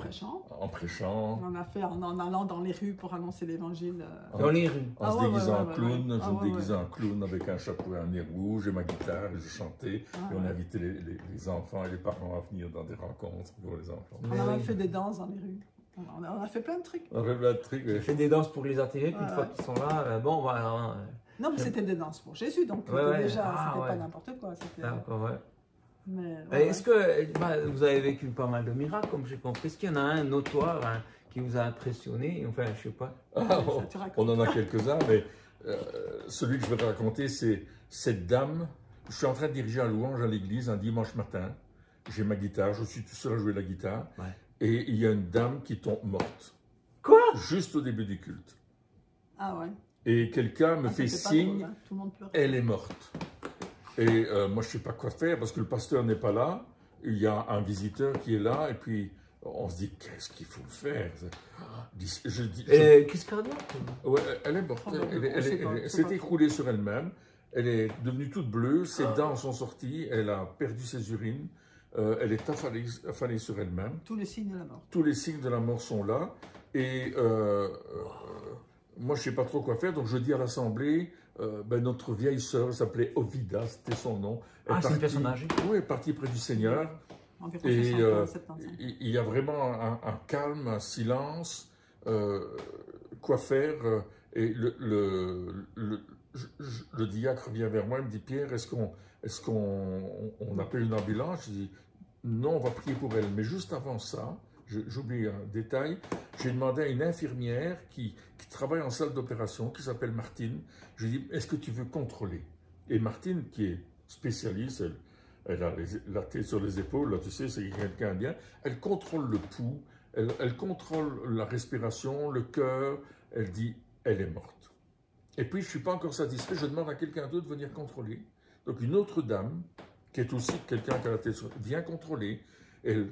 prêchant. On l'a fait en allant dans les rues pour annoncer l'évangile. Dans les rues. En se déguisant en clown, je me déguisais en clown avec un chapeau et un nez rouge et ma guitare, et je chantais, et on invitait les enfants et les parents à venir dans des rencontres pour les enfants. On a même fait des danses dans les rues. On a fait plein de trucs. On a fait plein de trucs. J'ai fait des danses pour les attirer, puis une fois qu'ils sont là, bon, voilà. Non, mais c'était des danses pour Jésus, donc déjà, c'était pas n'importe quoi. D'accord, ouais. Mais, est-ce que vous avez vécu pas mal de miracles, comme j'ai compris? Est-ce qu'il y en a un notoire qui vous a impressionné? Enfin, je sais pas. On en a quelques-uns, mais celui que je vais te raconter, c'est cette dame. Je suis en train de diriger un louange à l'église un dimanche matin. J'ai ma guitare, je suis tout seul à jouer la guitare. Ouais. Et il y a une dame qui tombe morte. Quoi? Juste au début du culte. Ah ouais. Et quelqu'un me fait signe, drôle, hein. Tout le monde pleure. Elle est morte. Et moi, je ne sais pas quoi faire parce que le pasteur n'est pas là. Il y a un visiteur qui est là et puis on se dit, qu'est-ce qu'il faut faire? Qu'est-ce cardiaque? Ouais, elle est morte. Elle s'est écroulée sur elle-même. Elle est devenue toute bleue. Ses dents sont sorties. Elle a perdu ses urines. Elle est affalée sur elle-même. Tous les signes de la mort. Tous les signes de la mort sont là. Et moi, je ne sais pas trop quoi faire. Donc, je dis à l'assemblée, notre vieille sœur s'appelait Ovida, c'était son nom. C'est une personne âgée? Oui, elle est partie près du Seigneur. Et il y a vraiment un calme, un silence. Quoi faire? Et le diacre vient vers moi et me dit, Pierre, est-ce qu'on appelle une ambulance? Je dis, non, on va prier pour elle. Mais juste avant ça, j'oublie un détail, j'ai demandé à une infirmière qui travaille en salle d'opération, qui s'appelle Martine, je lui ai dit, est-ce que tu veux contrôler? Et Martine, qui est spécialiste, elle a la tête sur les épaules, là tu sais, c'est quelqu'un bien, elle contrôle le pouls, elle contrôle la respiration, le cœur, elle dit, elle est morte. Et puis, je ne suis pas encore satisfait, je demande à quelqu'un d'autre de venir contrôler. Donc, une autre dame, qui est aussi quelqu'un qui a la tête sur, vient contrôler, elle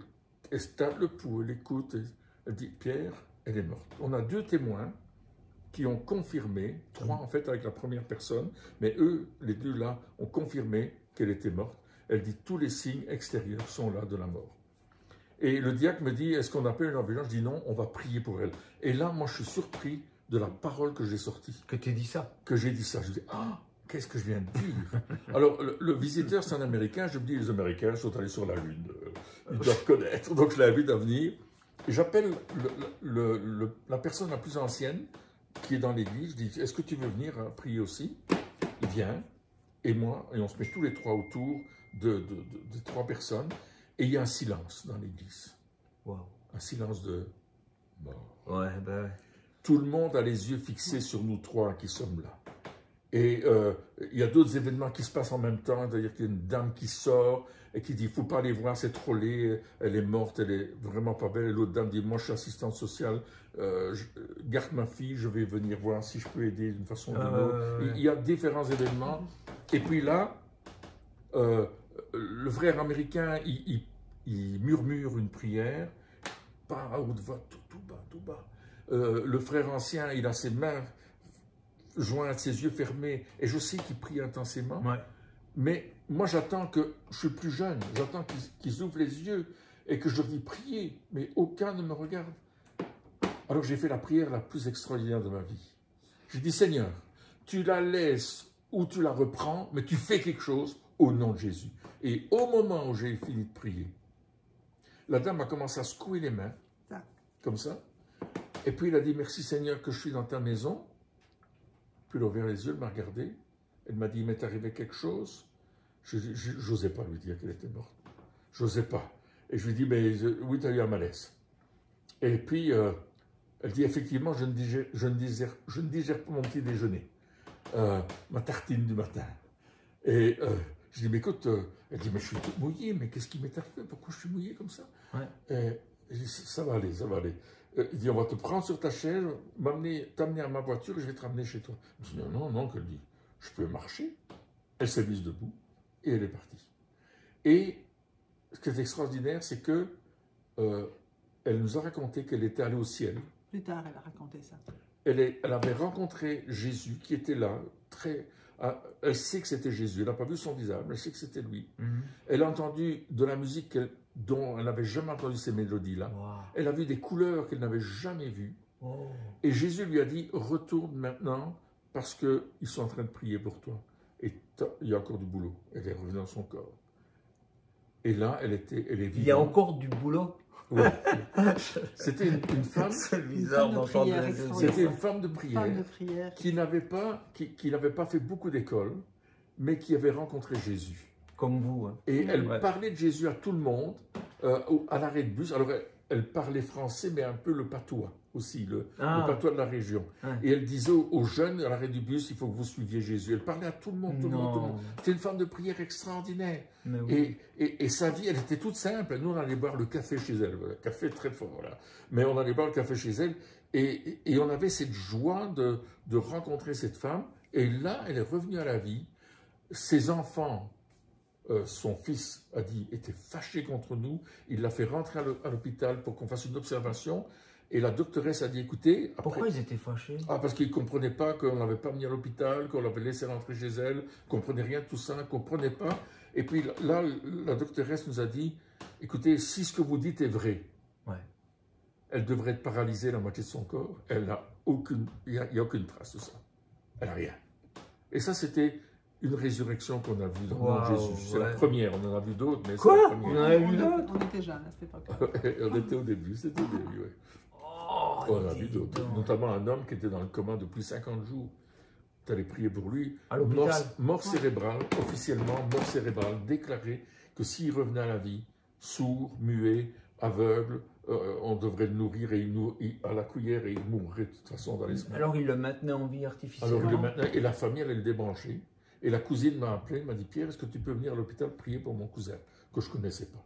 tape le pouls, elle écoute, elle dit, Pierre, elle est morte. On a 2 témoins qui ont confirmé, 3 en fait avec la première personne, mais eux, les 2 là, ont confirmé qu'elle était morte. Elle dit, tous les signes extérieurs sont là de la mort. Et le diacre me dit, est-ce qu'on appelle une ambulance? Je dis non, on va prier pour elle. Et là, moi, je suis surpris de la parole que j'ai sortie. Que tu as dit ça? Que j'ai dit ça. Je dis, qu'est-ce que je viens de dire? Alors, le visiteur, c'est un Américain. Je me dis, les Américains sont allés sur la Lune. Ils doivent connaître. Donc, je l'invite à venir. Et j'appelle la personne la plus ancienne qui est dans l'église. Je dis, est-ce que tu veux venir prier aussi? Il vient. Et moi, et on se met tous les 3 autour de 3 personnes. Et il y a un silence dans l'église. Wow. Un silence de mort. Ouais, ben... Tout le monde a les yeux fixés sur nous 3 qui sommes là. Et il y a d'autres événements qui se passent en même temps, c'est-à-dire qu'il y a une dame qui sort et qui dit « il ne faut pas aller voir, c'est trop laid, elle est morte, elle est vraiment pas belle ». Et l'autre dame dit « moi je suis assistante sociale, garde ma fille, je vais venir voir si je peux aider d'une façon ou d'une autre ». Il y a différents événements. Et puis là, le frère américain, il murmure une prière, pas à haute voix, tout bas, tout bas. Le frère ancien, il a ses mains jointes, ses yeux fermés, et je sais qu'il prie intensément. Ouais. Mais moi, j'attends que, je suis plus jeune, j'attends qu'ils ouvrent les yeux et que je leur dis prier, mais aucun ne me regarde. Alors j'ai fait la prière la plus extraordinaire de ma vie. J'ai dit, Seigneur, tu la laisses ou tu la reprends, mais tu fais quelque chose au nom de Jésus. Et au moment où j'ai fini de prier, la dame a commencé à secouer les mains, comme ça. Et puis il a dit, merci Seigneur que je suis dans ta maison. Puis elle a ouvert les yeux, elle m'a regardé. Elle m'a dit, il m'est arrivé quelque chose. Je n'osais pas lui dire qu'elle était morte. Je n'osais pas. Et je lui dis, mais oui, tu as eu un malaise. Et puis, elle dit, effectivement, je ne digère pas mon petit déjeuner. Ma tartine du matin. Et je dis, mais écoute, elle dit, mais je suis toute mouillée, mais qu'est-ce qui m'est arrivé? Pourquoi je suis mouillée comme ça? Ouais. Et je dis, ça va aller, ça va aller. Il dit, on va te prendre sur ta chaise, t'amener à ma voiture et je vais te ramener chez toi. Je dis, non, non, qu'elle dit, je peux marcher. Elle s'est mise debout et elle est partie. Et ce qui est extraordinaire, c'est que elle nous a raconté qu'elle était allée au ciel. Plus tard, elle a raconté ça. Elle avait rencontré Jésus qui était là, elle sait que c'était Jésus, elle n'a pas vu son visage, mais elle sait que c'était lui. Elle a entendu de la musique dont elle n'avait jamais entendu ces mélodies-là. Wow. Elle a vu des couleurs qu'elle n'avait jamais vues. Oh. Et Jésus lui a dit, retourne maintenant parce qu'ils sont en train de prier pour toi. Et il y a encore du boulot. Elle est revenue dans son corps. Et là, elle est vivante. Il y a encore du boulot. Ouais. C'était une femme. C'est bizarre d'entendre. C'était une femme de prière qui n'avait pas fait beaucoup d'école, mais qui avait rencontré Jésus. Comme vous. Hein. Et elle parlait de Jésus à tout le monde, à l'arrêt de bus. Alors, elle parlait français, mais un peu le patois aussi, le patois de la région. Ouais. Et elle disait aux jeunes à l'arrêt du bus, il faut que vous suiviez Jésus. Elle parlait à tout le monde, tout le monde. C'était une femme de prière extraordinaire. Oui. Et sa vie, elle était toute simple. Nous, on allait boire le café chez elle, le café très fort, là. Mais on allait boire le café chez elle. Et on avait cette joie de rencontrer cette femme. Et là, elle est revenue à la vie. Ses enfants... son fils a dit, était fâché contre nous, il l'a fait rentrer à l'hôpital pour qu'on fasse une observation, et la doctoresse a dit, écoutez... Après, pourquoi ils étaient fâchés? Parce qu'ils ne comprenaient pas qu'on ne l'avait pas mis à l'hôpital, qu'on l'avait laissé rentrer chez elle, ne comprenaient rien de tout ça, ne comprenaient pas. Et puis là, la doctoresse nous a dit, écoutez, si ce que vous dites est vrai, elle devrait être paralysée la moitié de son corps, il n'y a aucune trace de ça. Elle n'a rien. Et ça, c'était... une résurrection qu'on a vue dans le nom de Jésus. C'est la première, on en a vu d'autres, mais c'est la première. On en a vu d'autres? On était jeunes à cette époque. On était au début, c'était au début, oui. Oh, on en a vu d'autres, notamment un homme qui était dans le coma depuis 50 jours. Tu allais prier pour lui. À l'hôpital. Mort cérébrale, officiellement, mort cérébrale, déclaré que s'il revenait à la vie, sourd, muet, aveugle, on devrait le nourrir à la cuillère et il mourrait de toute façon dans les semaines. Alors il le maintenait en vie artificiellement. Alors il le maintenait et la famille allait le débrancher. Et la cousine m'a appelé, m'a dit, Pierre, est-ce que tu peux venir à l'hôpital prier pour mon cousin, que je ne connaissais pas.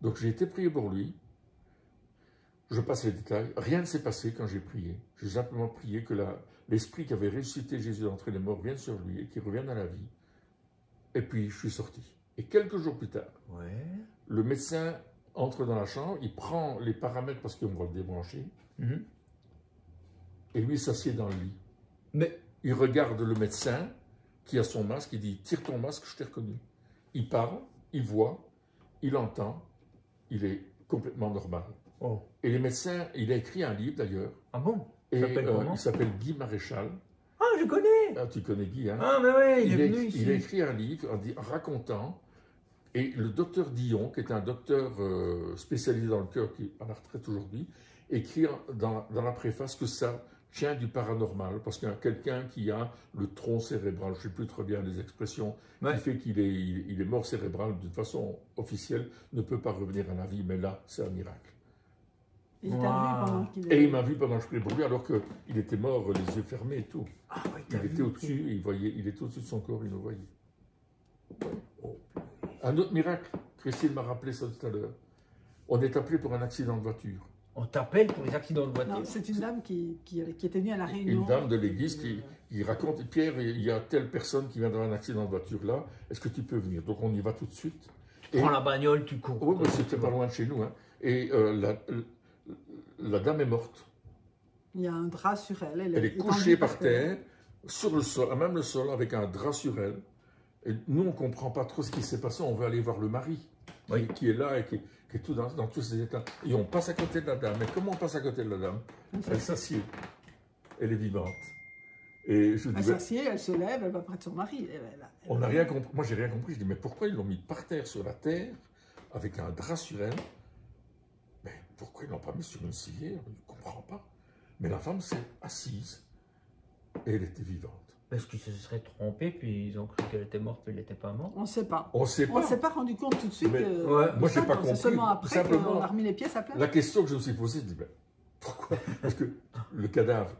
Donc j'ai été prier pour lui. Je passe les détails. Rien ne s'est passé quand j'ai prié. J'ai simplement prié que l'esprit qui avait ressuscité Jésus d'entre les morts vienne sur lui et qu'il revienne à la vie. Et puis je suis sorti. Et quelques jours plus tard, le médecin entre dans la chambre, il prend les paramètres parce qu'on va le débrancher. Et lui s'assied dans le lit. Mais il regarde le médecin qui a son masque, il dit « Tire ton masque, je t'ai reconnu ». Il parle, il voit, il entend, il est complètement normal. Oh. Et les médecins, il a écrit un livre d'ailleurs. Ah bon? Il s'appelle Guy Maréchal. Ah, je connais. Ah, tu connais Guy, hein? Ah, mais oui, il est venu ici. Il a écrit un livre en racontant, et le docteur Dion, qui est un docteur spécialisé dans le cœur, qui est à la retraite aujourd'hui, écrit dans la préface que ça tient du paranormal, parce qu'il y a quelqu'un qui a le tronc cérébral, je ne sais plus très bien les expressions, qui fait qu'il est mort cérébral, de façon officielle, ne peut pas revenir à la vie, mais là, c'est un miracle. Il t'a vu pendant qu'il Et il m'a vu pendant que je priais pour lui, alors qu'il était mort, les yeux fermés et tout. Ah, ouais, il était au-dessus, il était au-dessus de son corps, il nous voyait. Oh. Un autre miracle, Christine m'a rappelé ça tout à l'heure. On est appelé pour un accident de voiture. On t'appelle pour les accidents de voiture? C'est une dame qui était venue à la réunion. Une dame de l'église qui raconte, Pierre, il y a telle personne qui vient d'avoir un accident de voiture là, est-ce que tu peux venir? Donc on y va tout de suite. Tu prends la bagnole, tu cours. Oui, c'était pas loin de chez nous. Hein. Et la dame est morte. Il y a un drap sur elle. Elle est couchée par terre, sur le sol, même le sol, avec un drap sur elle. Et nous, on ne comprend pas trop ce qui s'est passé. On veut aller voir le mari, qui est là et qui est tout dans tous ses états. Et on passe à côté de la dame. Mais comment on passe à côté de la dame? Elle s'assied. Elle est vivante. Et je dis, elle s'assied, elle se lève, elle va près de son mari. On n'a rien compris. Moi, j'ai rien compris. Je dis, mais pourquoi ils l'ont mis par terre sur la terre, avec un drap sur elle? Mais pourquoi ils ne l'ont pas mis sur une civière? Je ne comprends pas. Mais la femme s'est assise et elle était vivante. Parce qu'ils se seraient trompés, puis ils ont cru qu'elle était morte, puis elle n'était pas morte. On ne sait pas. On ne sait pas. On ne s'est pas rendu compte tout de suite. Mais, moi, je n'ai pas compris. C'est seulement après qu'on a remis les pièces à plat. La question que je me suis posée, je dis, pourquoi? Parce que le cadavre,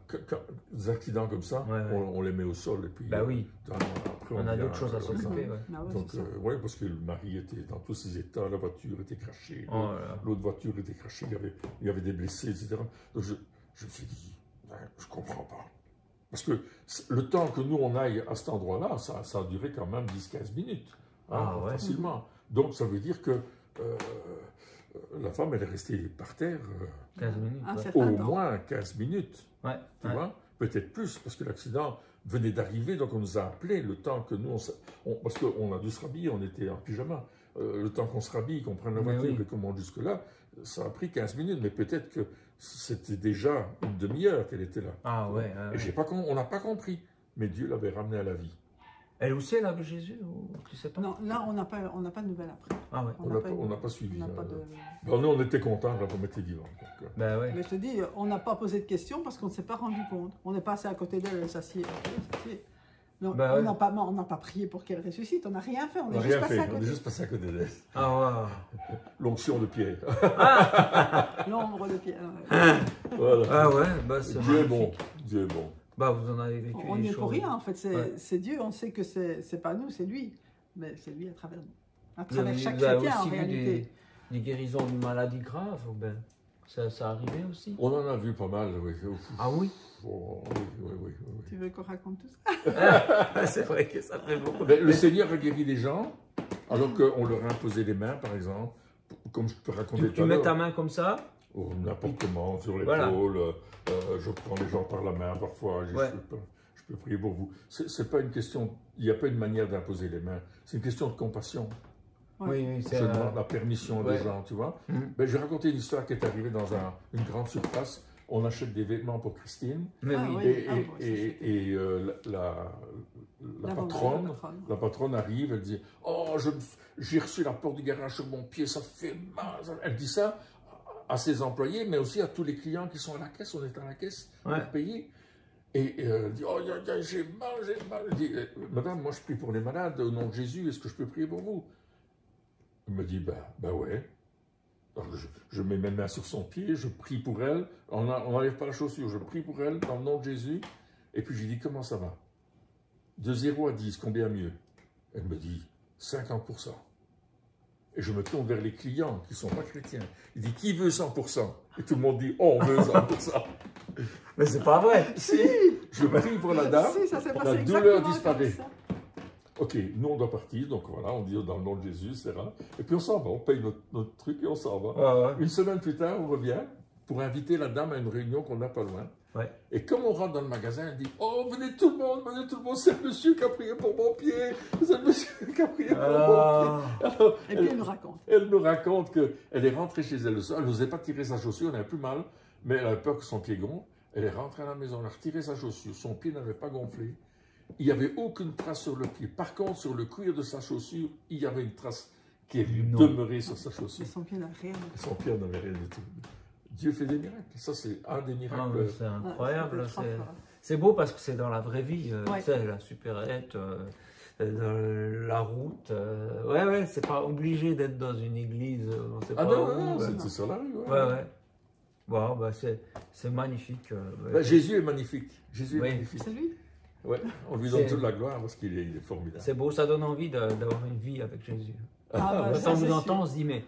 des accidents comme ça, on les met au sol. Et puis, oui. Après, on a d'autres choses à s'occuper. Donc, parce que le mari était dans tous ses états, la voiture était crachée, l'autre voiture était crachée, il y avait des blessés, etc. Donc, je me suis dit, je ne comprends pas. Parce que le temps que nous, on aille à cet endroit-là, ça a duré quand même 10-15 minutes, facilement. Donc, ça veut dire que la femme, elle est restée par terre 15 minutes, au moins 15 minutes. Tu vois, peut-être plus, parce que l'accident venait d'arriver, donc on nous a appelé le temps que nous, parce qu'on a dû se rhabiller, on était en pyjama. Le temps qu'on se rhabille, qu'on prenne la voiture et qu'on monte jusque-là, ça a pris 15 minutes, mais peut-être que c'était déjà une demi-heure qu'elle était là. Et on n'a pas compris, mais Dieu l'avait ramenée à la vie. Elle aussi, elle a vu Jésus, ou tu sais pas? Non, là, on n'a pas de nouvelles après. On n'a pas suivi. Nous, on était contents quand on était vivants. Mais je te dis, on n'a pas posé de questions parce qu'on ne s'est pas rendu compte. On est passé à côté d'elle, elle s'assied. On n'a pas prié pour qu'elle ressuscite, on n'a rien fait, on est juste passé à côté d'elle. L'onction de Pierre. L'ombre de Pierre. Voilà. Dieu est bon. Dieu est bon. Vous en avez vécu on n'est pour rien, en fait. C'est Dieu, on sait que c'est pas nous, c'est lui. Mais c'est lui à travers nous. À travers chaque chrétien, en réalité. Des guérisons d'une maladie grave, ça arrivait aussi? On en a vu pas mal, oui. Ah oui? Oui. Tu veux qu'on raconte tout ça? C'est vrai que ça fait beaucoup. Le Seigneur a guéri des gens, alors qu'on leur a imposé les mains, par exemple, comme je peux raconter tout à l'heure. Tu mets ta main comme ça? N'importe comment, sur l'épaule, je prends les gens par la main parfois, je peux prier pour vous. C'est pas une question, il n'y a pas une manière d'imposer les mains, c'est une question de compassion. Je demande la permission des gens, tu vois. J'ai raconté une histoire qui est arrivée dans une grande surface. On achète des vêtements pour Christine. Et la patronne arrive, elle dit « Oh, j'ai reçu la porte du garage sur mon pied, ça fait mal. » Elle dit ça à ses employés, mais aussi à tous les clients qui sont à la caisse. On est à la caisse pour payer. Et elle dit « Oh, j'ai mal. » Elle dit « Madame, moi je prie pour les malades, au nom de Jésus, est-ce que je peux prier pour vous ?» Elle me dit « Ben ouais. » Je mets mes mains sur son pied, je prie pour elle, on n'enlève pas la chaussure, je prie pour elle dans le nom de Jésus, et puis je lui dis comment ça va? De 0 à 10, combien mieux? Elle me dit 50%. Et je me tourne vers les clients qui ne sont pas chrétiens. Il dit qui veut 100%? Et tout le monde dit oh, on veut 100%. Mais c'est pas vrai. Si. Je prie pour la dame, la douleur disparaît. Ok, nous on doit partir, donc voilà, on dit dans le nom de Jésus, etc. Et puis on s'en va, on paye notre truc et on s'en va. Une semaine plus tard, on revient pour inviter la dame à une réunion qu'on n'a pas loin. Et comme on rentre dans le magasin, elle dit oh, venez tout le monde, c'est le monsieur qui a prié pour mon pied, c'est le monsieur qui a prié pour mon pied. Alors, et puis elle nous raconte. Elle nous raconte qu'elle est rentrée chez elle le soir, elle n'osait pas tirer sa chaussure, elle avait plus mal, mais elle avait peur que son pied gonfle. Elle est rentrée à la maison, elle a retiré sa chaussure, son pied n'avait pas gonflé. Il n'y avait aucune trace sur le pied. Par contre, sur le cuir de sa chaussure, il y avait une trace qui est demeurée sur sa chaussure. Son pied n'avait rien. Son pied n'avait rien du tout. Dieu fait des miracles. Ça, c'est un des miracles. C'est incroyable. C'est beau parce que c'est dans la vraie vie. Tu sais, la supérette, dans la route. C'est pas obligé d'être dans une église. On sait pas non, c'était sur la rue. Wow, bah c'est magnifique. Jésus est magnifique. Jésus est magnifique. C'est lui. Ouais, on lui donne toute la gloire parce qu'il est formidable. C'est beau, ça donne envie d'avoir une vie avec Jésus. Quand on vous entend, on se dit, mais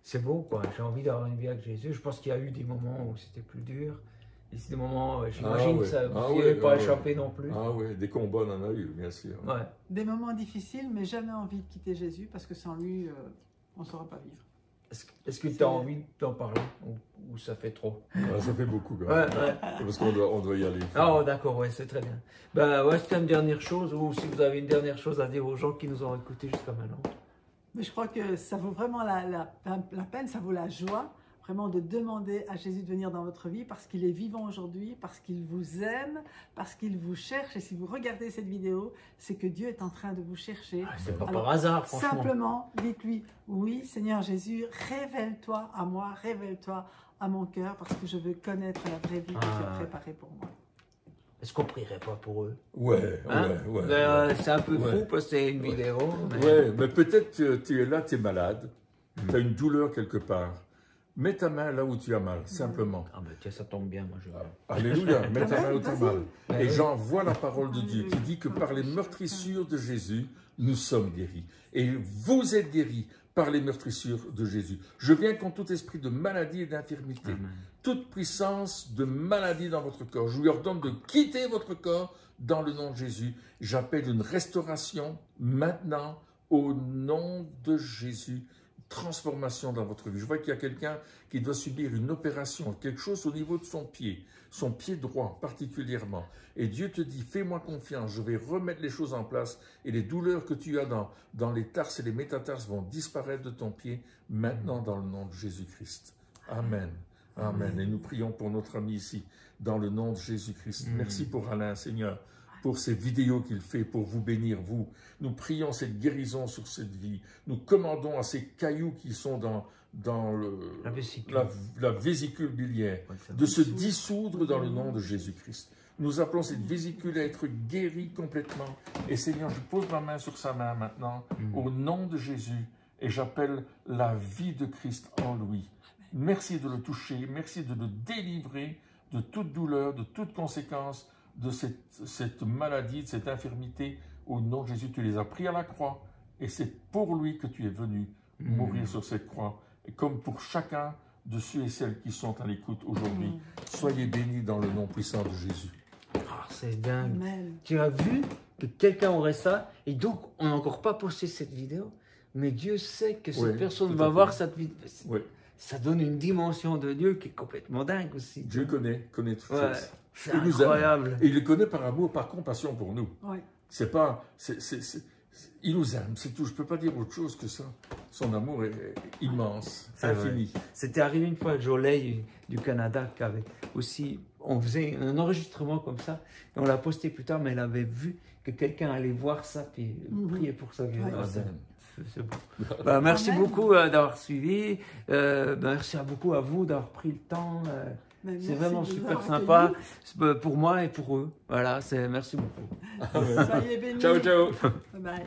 c'est beau, quoi. J'ai envie d'avoir une vie avec Jésus. Je pense qu'il y a eu des moments où c'était plus dur. Et c'est des moments, j'imagine que ça vous n'y avait pas échappé non plus. Ah oui, des combats, on en a eu, bien sûr. Ouais. Des moments difficiles, mais jamais envie de quitter Jésus parce que sans lui, on ne saura pas vivre. Est-ce que tu as envie d'en parler ou ça fait trop? Ça fait beaucoup, quand même. Parce qu'on doit y aller. Ah, d'accord, ouais, c'est très bien. Ben ouais, c'était une dernière chose, ou si vous avez une dernière chose à dire aux gens qui nous ont écoutés jusqu'à maintenant. Mais je crois que ça vaut vraiment la peine, ça vaut la joie, vraiment de demander à Jésus de venir dans votre vie parce qu'il est vivant aujourd'hui, parce qu'il vous aime, parce qu'il vous cherche. Et si vous regardez cette vidéo, c'est que Dieu est en train de vous chercher. C'est pas par hasard, franchement. Simplement, dites-lui, oui, Seigneur Jésus, révèle-toi à moi, révèle-toi à mon cœur, parce que je veux connaître la vraie vie que tu as préparée pour moi. Est-ce qu'on prierait pas pour eux? Ouais. C'est un peu fou parce que c'est une vidéo. Mais... Ouais, mais peut-être tu es là, tu es malade, tu as une douleur quelque part. Mets ta main là où tu as mal, simplement. Ah ben tiens, ça tombe bien, moi je... Alléluia, mets ta main où tu as mal. Et j'envoie la parole de Dieu qui dit que par les meurtrissures de Jésus, nous sommes guéris. Et vous êtes guéris par les meurtrissures de Jésus. Je viens contre tout esprit de maladie et d'infirmité, toute puissance de maladie dans votre corps. Je lui ordonne de quitter votre corps dans le nom de Jésus. J'appelle une restauration maintenant au nom de Jésus. Transformation dans votre vie. Je vois qu'il y a quelqu'un qui doit subir une opération, quelque chose au niveau de son pied droit particulièrement. Et Dieu te dit, fais-moi confiance, je vais remettre les choses en place et les douleurs que tu as dans les tarses et les métatarses vont disparaître de ton pied maintenant dans le nom de Jésus-Christ. Amen. Amen. Et nous prions pour notre ami ici, dans le nom de Jésus-Christ. Merci pour Alain, Seigneur, pour ces vidéos qu'il fait, pour vous bénir, vous. Nous prions cette guérison sur cette vie. Nous commandons à ces cailloux qui sont dans la vésicule biliaire de se dissoudre dans le nom de Jésus-Christ. Nous appelons cette vésicule à être guérie complètement. Et Seigneur, je pose ma main sur sa main maintenant, au nom de Jésus, et j'appelle la vie de Christ en lui. Merci de le toucher, merci de le délivrer de toute douleur, de toute conséquence, de cette maladie, de cette infirmité. Au nom de Jésus, tu les as pris à la croix et c'est pour lui que tu es venu mourir sur cette croix. Et comme pour chacun de ceux et celles qui sont à l'écoute aujourd'hui, soyez bénis dans le nom puissant de Jésus. Ah, c'est dingue. Amen. Tu as vu que quelqu'un aurait ça et donc on n'a encore pas posté cette vidéo, mais Dieu sait que cette personne va voir cette vidéo. Ça donne une dimension de Dieu qui est complètement dingue aussi. Dieu connaît toutes choses. C'est incroyable. Et il le connaît par amour, par compassion pour nous. C'est pas... il nous aime, c'est tout. Je ne peux pas dire autre chose que ça. Son amour est immense, infini. C'était arrivé une fois à Jolie du Canada, qu'avait aussi... On faisait un enregistrement comme ça, et on l'a posté plus tard, mais elle avait vu que quelqu'un allait voir ça, puis prier pour sa guérison. C'est beau. Merci beaucoup d'avoir suivi. Merci beaucoup à vous d'avoir pris le temps. C'est vraiment super sympa pour moi et pour eux. Voilà, merci beaucoup. Soyez bénis. Ciao, ciao. Bye bye.